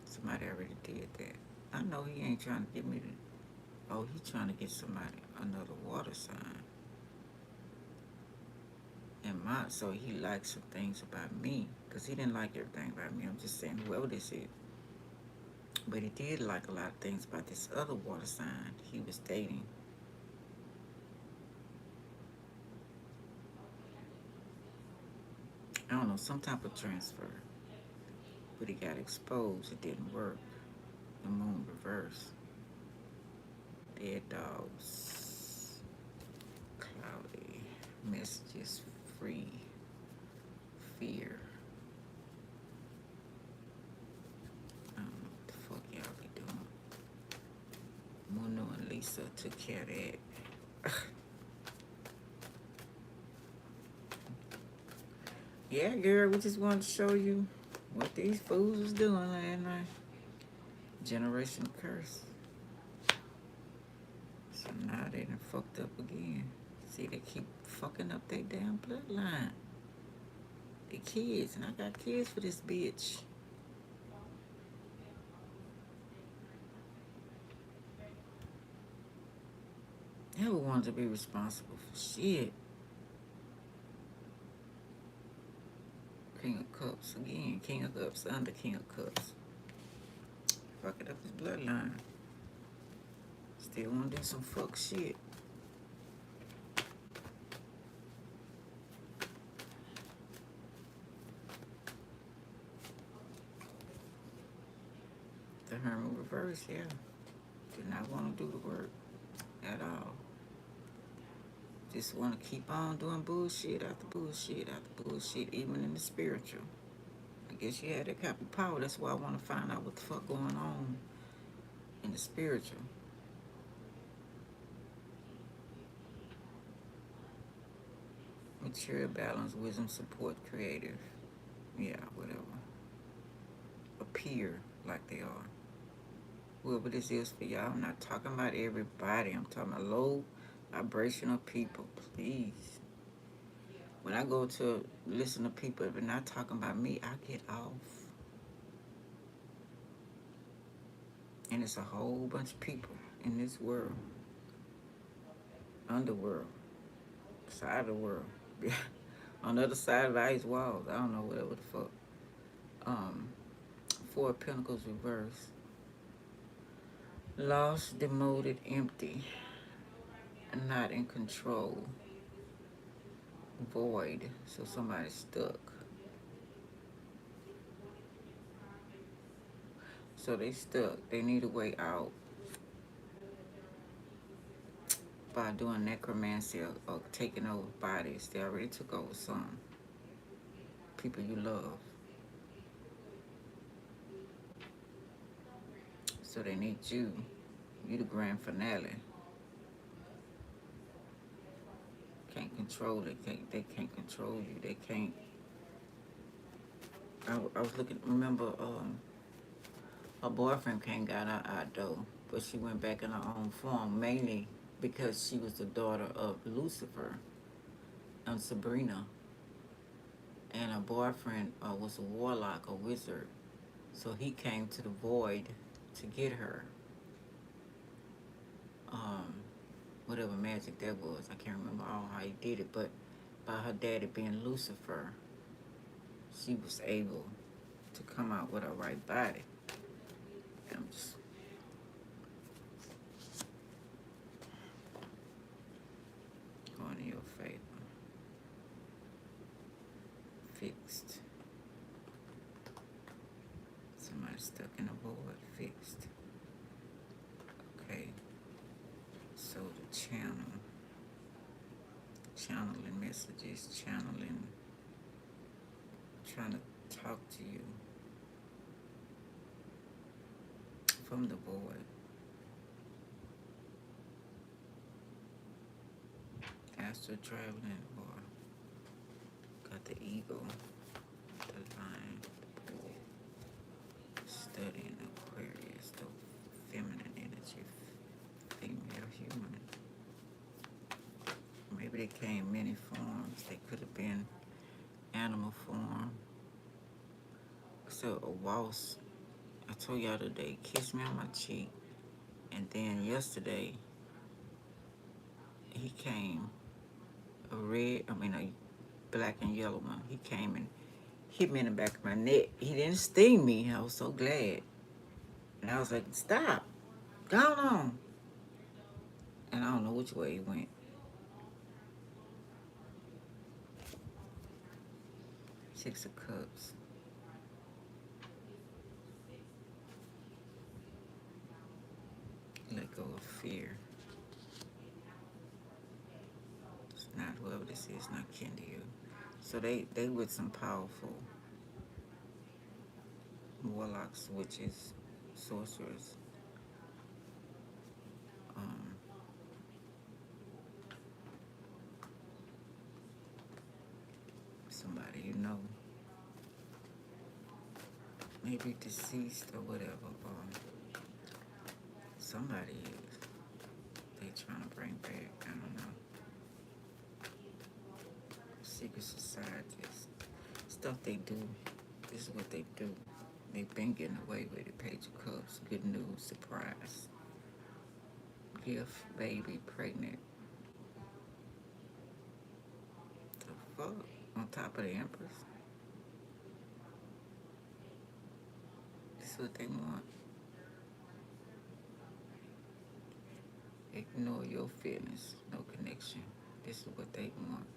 Somebody already did that. I know he ain't trying to get me to. Oh, he's trying to get somebody another water sign. And so he liked some things about me, because he didn't like everything about me. I'm just saying, whoever this is. But he did like a lot of things about this other water sign he was dating. I don't know, some type of transfer. But he got exposed. It didn't work. The moon reversed. Dead dogs. Cloudy. Messages free. fear. I don't know what the fuck y'all be doing. Muno and Lisa took care of that. Yeah, girl, we just wanted to show you what these fools was doing last night. Generation curse. So now they done fucked up again. See, they keep fucking up their damn bloodline. The kids, and I got kids for this bitch. Never wanted to be responsible for shit. King of Cups again. King of Cups under King of Cups. Fucking up his bloodline. Still want to do some fuck shit. The Hermit reverse, yeah. Did not want to do the work at all. Just want to keep on doing bullshit after bullshit after bullshit, even in the spiritual. I guess you had that kind of power. That's why I want to find out what the fuck going on in the spiritual. Material balance, wisdom, support, creative. Yeah, whatever. Appear like they are. Whoever this is for y'all, I'm not talking about everybody. I'm talking about low vibrational people, please. When I go to listen to people, if they're not talking about me, I get off. And it's a whole bunch of people in this world. Underworld. Side of the world. On the other side of ice walls. I don't know whatever the fuck. Four of Pentacles reverse. Lost, demoted, empty. Not in control. Void. So somebody's stuck. So they stuck. They need a way out. By doing necromancy or taking over bodies. They already took over some. People you love. So they need you. You the grand finale. Can't control it. They can't control you. They can't. I was looking, remember, her boyfriend came got her out though, but she went back in her own form, mainly because she was the daughter of Lucifer and Sabrina. And her boyfriend was a warlock, a wizard. So he came to the void to get her. Whatever magic that was, I can't remember all how he did it, but by her daddy being Lucifer, she was able to come out with her right body. I'm just going in your favor. Fixed. Somebody stuck in a void. Fixed. Okay. So the channeling messages, trying to talk to you from the void. Astral traveling or got the ego, the lion, the bull, studying Aquarius, the feminine energy, female human. Maybe they came many forms. They could have been animal form. So a waltz, I told y'all today, kissed me on my cheek. And then yesterday, he came, a black and yellow one. He came and hit me in the back of my neck. He didn't sting me. I was so glad. And I was like, stop. Go on. And I don't know which way he went. Six of Cups. Let go of fear. It's not whoever this is, not kin to you. So they with some powerful warlocks, witches, sorcerers. Um, somebody you know, maybe deceased or whatever, or somebody is. They trying to bring back. I don't know. Secret societies, stuff they do. This is what they do. They've been getting away with it. Page of Cups, good news, surprise, gift, baby, pregnant. The fuck? On top of the Empress. This is what they want. Ignore your feelings. No connection. This is what they want.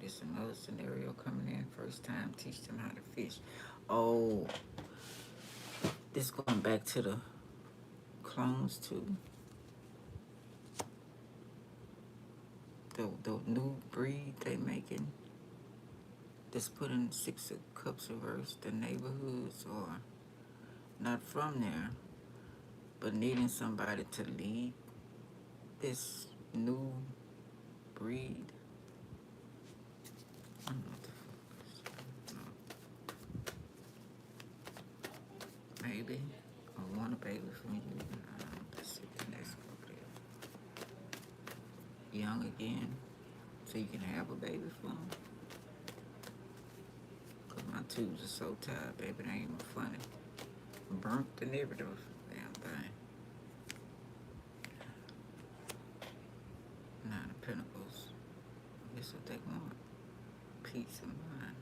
This another scenario coming in. First time, teach them how to fish. Oh, this going back to the clones too. The new breed they making. Just putting 6 of Cups reversed. The neighborhoods or not from there, but needing somebody to lead this new breed. I don't know what the fuck is. No. Maybe. I want a baby from you. Let's see the next one. Young again, so you can have a baby from them. Cause my tubes are so tired, baby, they ain't even funny. Burnt and everything. Damn thing. 9 of Pentacles. This is what they want. Peace of mind.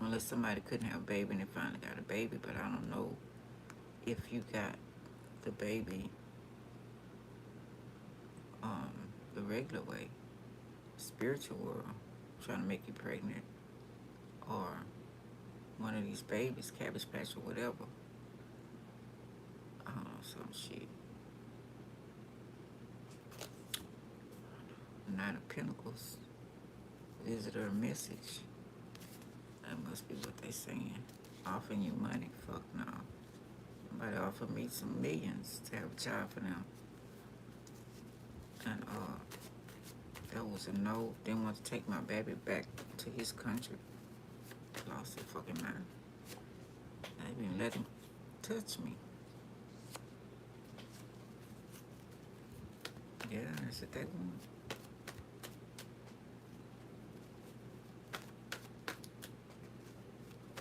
Unless somebody couldn't have a baby and they finally got a baby, but I don't know if you got the baby the regular way, spiritual world, trying to make you pregnant, or one of these babies, Cabbage Patch or whatever. I don't know, some shit. 9 of Pentacles. Visitor message. That must be what they saying. Offering you money. Fuck no. Somebody offered me some millions to have a child for them. And that was a no. Didn't want to take my baby back to his country. Lost their fucking mind. I didn't even let him touch me. Yeah, that's what they want.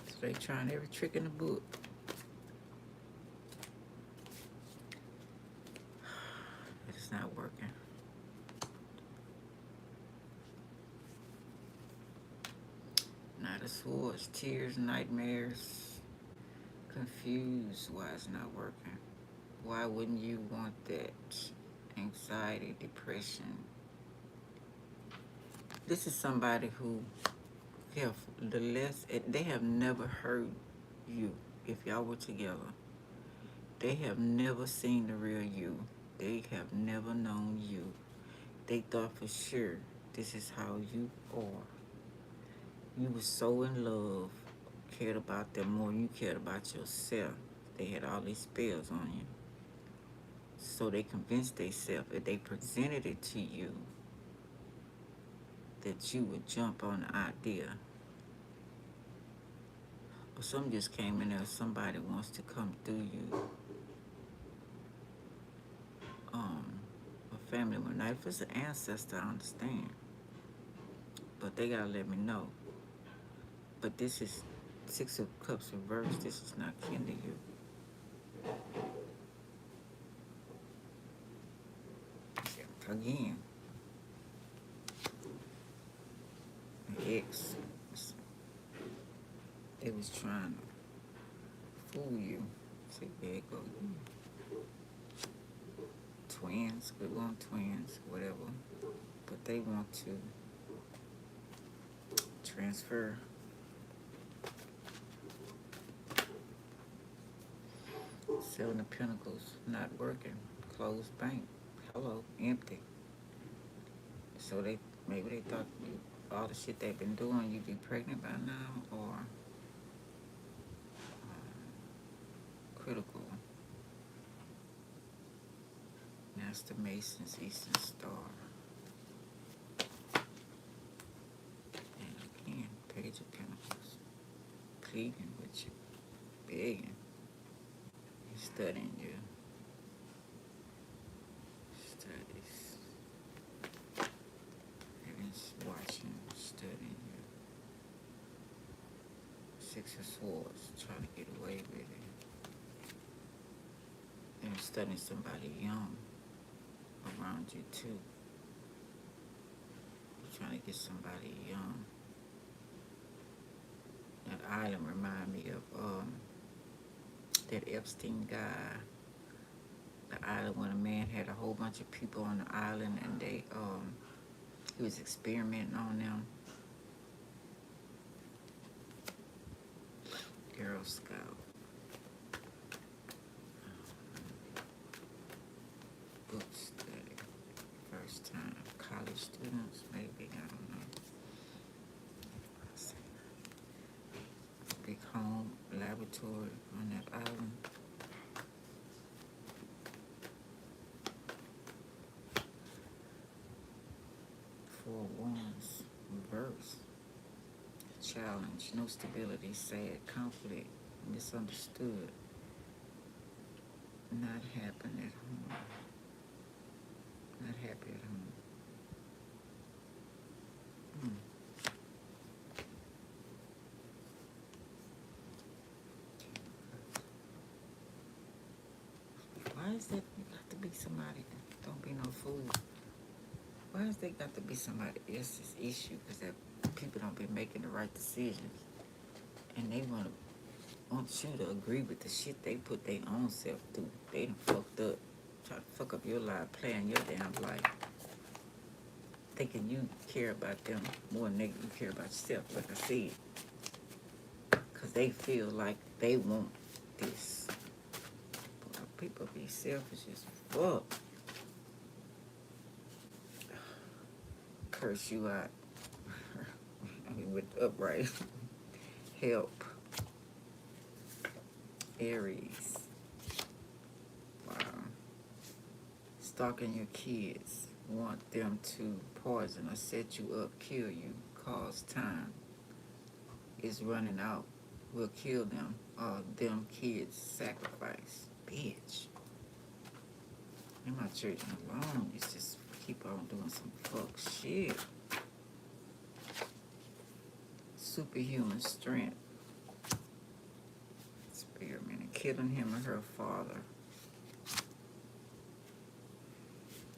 So they trying every trick in the book. It's not working. Knight of Swords, tears, nightmares, confused. Why it's not working? Why wouldn't you want that? Anxiety, depression. This is somebody who have they have never heard you. If y'all were together, they have never seen the real you. They have never known you. They thought for sure this is how you are. You were so in love, cared about them more than you cared about yourself. They had all these spells on you. So they convinced themselves, if they presented it to you, that you would jump on the idea. Or something just came in there, somebody wants to come through you. A family member. Now, if it's an ancestor, I understand. But they gotta let me know. But this is 6 of Cups reversed. This is not kin to you. Again. An ex. They was trying to fool you. See, there it goes. Twins, we want twins, whatever. But they want to transfer. 7 of Pentacles, not working. Closed bank. Hello, empty. So they Maybe they thought all the shit they've been doing, you'd be pregnant by now, or critical. Master Mason's Eastern Star. And again, Page of Pentacles. Pleading with you. Begging. Studying you. Studies. Heaven's watching, studying you. Six of Swords, trying to get away with it. And studying somebody young around you too. You're trying to get somebody young. That island remind me of that Epstein guy. The island when a man had a whole bunch of people on the island and he was experimenting on them. Girl Scout. Book study. First time. College students, maybe, I don't know. Big home laboratory on that island. Four Wands, reverse. Challenge, no stability, sad, conflict, misunderstood. Not happy at home. Not happy at home. Why is that got to be somebody? Don't be no fool. Why is that got to be somebody else's issue? Because that people don't be making the right decisions, and they want you to agree with the shit they put their own self through. They done fucked up, try to fuck up your life, playing your damn life, thinking you care about them more than you care about yourself. Like I said, because they feel like they want this. But people be selfish as fuck. Curse you out. I mean, with upright. Help. Aries. Wow. Stalking your kids. Want them to poison or set you up, kill you, cause time. Is running out. Will kill them. Them kids sacrifice. Bitch. In my church alone, it's just keep on doing some fuck shit. Superhuman strength. Experimenting, killing him or her father.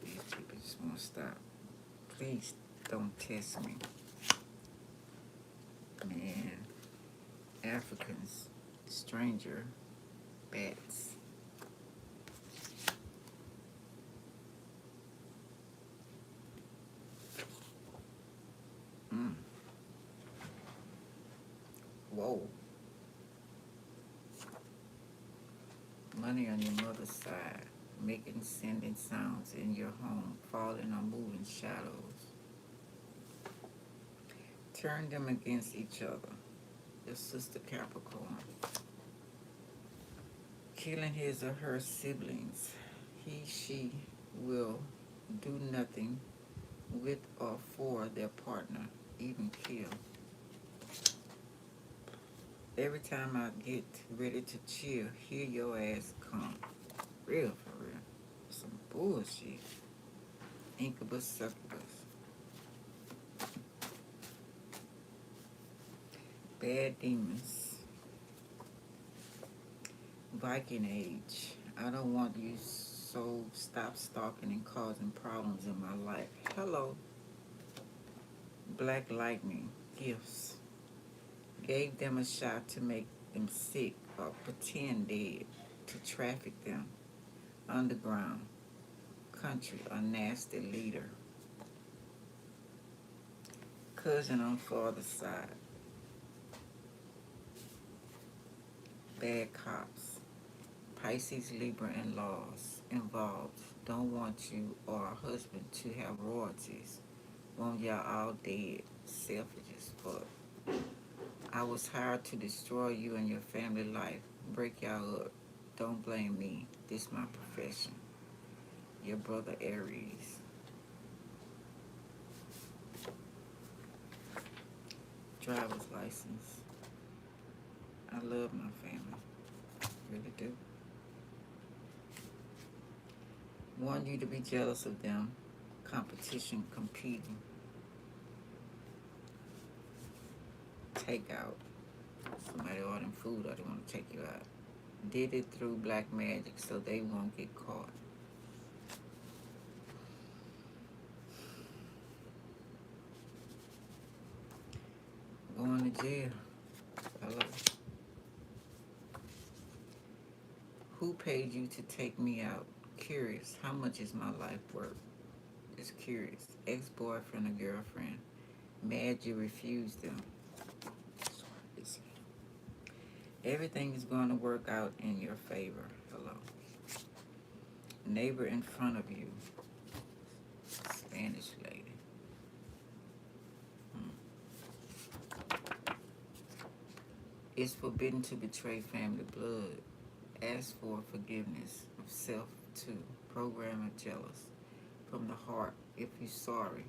These people just won't stop. Please don't test me. Man. Africans. Stranger. Bats. Whoa. Money on your mother's side. Making sending sounds in your home. Falling or moving shadows. Turn them against each other. Your sister Capricorn. Killing his or her siblings. He, she will do nothing with or for their partner. Even kill. Every time I get ready to chill, here your ass come. Real for real. Some bullshit. Incubus, succubus. Bad demons. Viking age. I don't want you, so stop stalking and causing problems in my life. Hello. Black lightning. Gifts. Gave them a shot to make them sick or pretend dead, to traffic them. Underground. Country. A nasty leader. Cousin on father's side. Bad cops. Pisces, Libra, and laws involved. Don't want you or a husband to have royalties. Want y'all all dead. Selfish as fuck. I was hired to destroy you and your family life. Break y'all up. Don't blame me. This my profession. Your brother Aries. Driver's license. I love my family. Really do. Want you to be jealous of them. Competition, competing. Takeout. Somebody ordering food or they want to take you out. Did it through black magic so they won't get caught. Going to jail. Hello. Who paid you to take me out? Curious. How much is my life worth? Just curious. Ex-boyfriend or girlfriend. Mad you refused them. Everything is going to work out in your favor. Hello. Neighbor in front of you. Spanish lady. It's forbidden to betray family blood. Ask for forgiveness of self too. Program of jealous. From the heart, if you're sorry.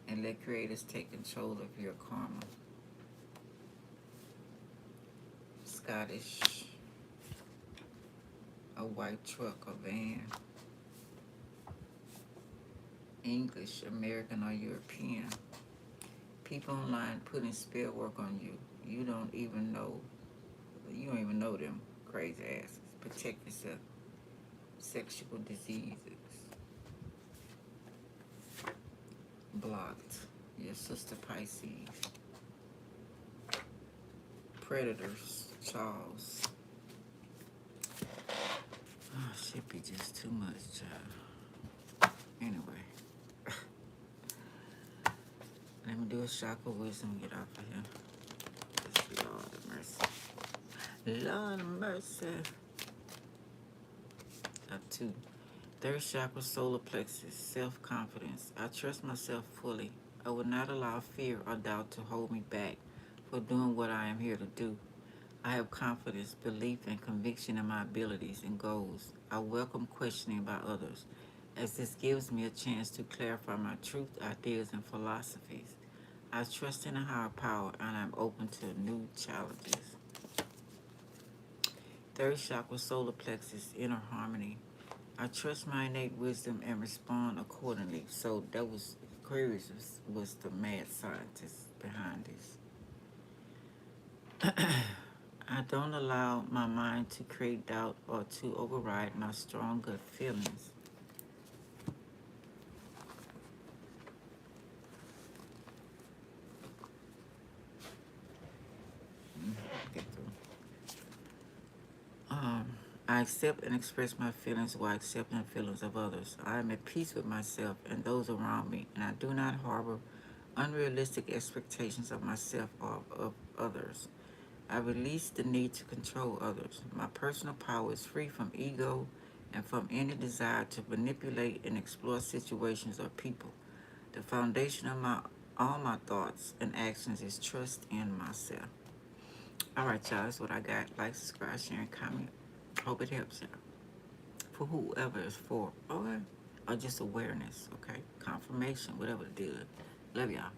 And let creators take control of your karma. Scottish. A white truck or van. English, American or European. People online putting spell work on you. You don't even know them crazy asses. Protect yourself. Sexual diseases. Blocked. Your sister Pisces. Predators. Charles. Oh, shit be just too much, child. Anyway. Let me do a shock of wisdom and get off of here. Just Lord of mercy. Lord of mercy. Up 2. Third chakra, solar plexus, self-confidence. I trust myself fully. I will not allow fear or doubt to hold me back for doing what I am here to do. I have confidence, belief, and conviction in my abilities and goals. I welcome questioning by others, as this gives me a chance to clarify my truth, ideas, and philosophies. I trust in a higher power, and I'm open to new challenges. Third chakra, solar plexus, inner harmony. I trust my innate wisdom and respond accordingly. So that was Aquarius was the mad scientist behind this. I don't allow my mind to create doubt or to override my strong gut feelings. I accept and express my feelings while accepting the feelings of others. I am at peace with myself and those around me, and I do not harbor unrealistic expectations of myself or of others. I release the need to control others. My personal power is free from ego and from any desire to manipulate and exploit situations or people. The foundation of all my thoughts and actions is trust in myself. All right, y'all, that's what I got. Like, subscribe, share, and comment. Hope it helps y'all. For whoever it's for, or just awareness, okay? Confirmation, whatever the deal is. Love y'all.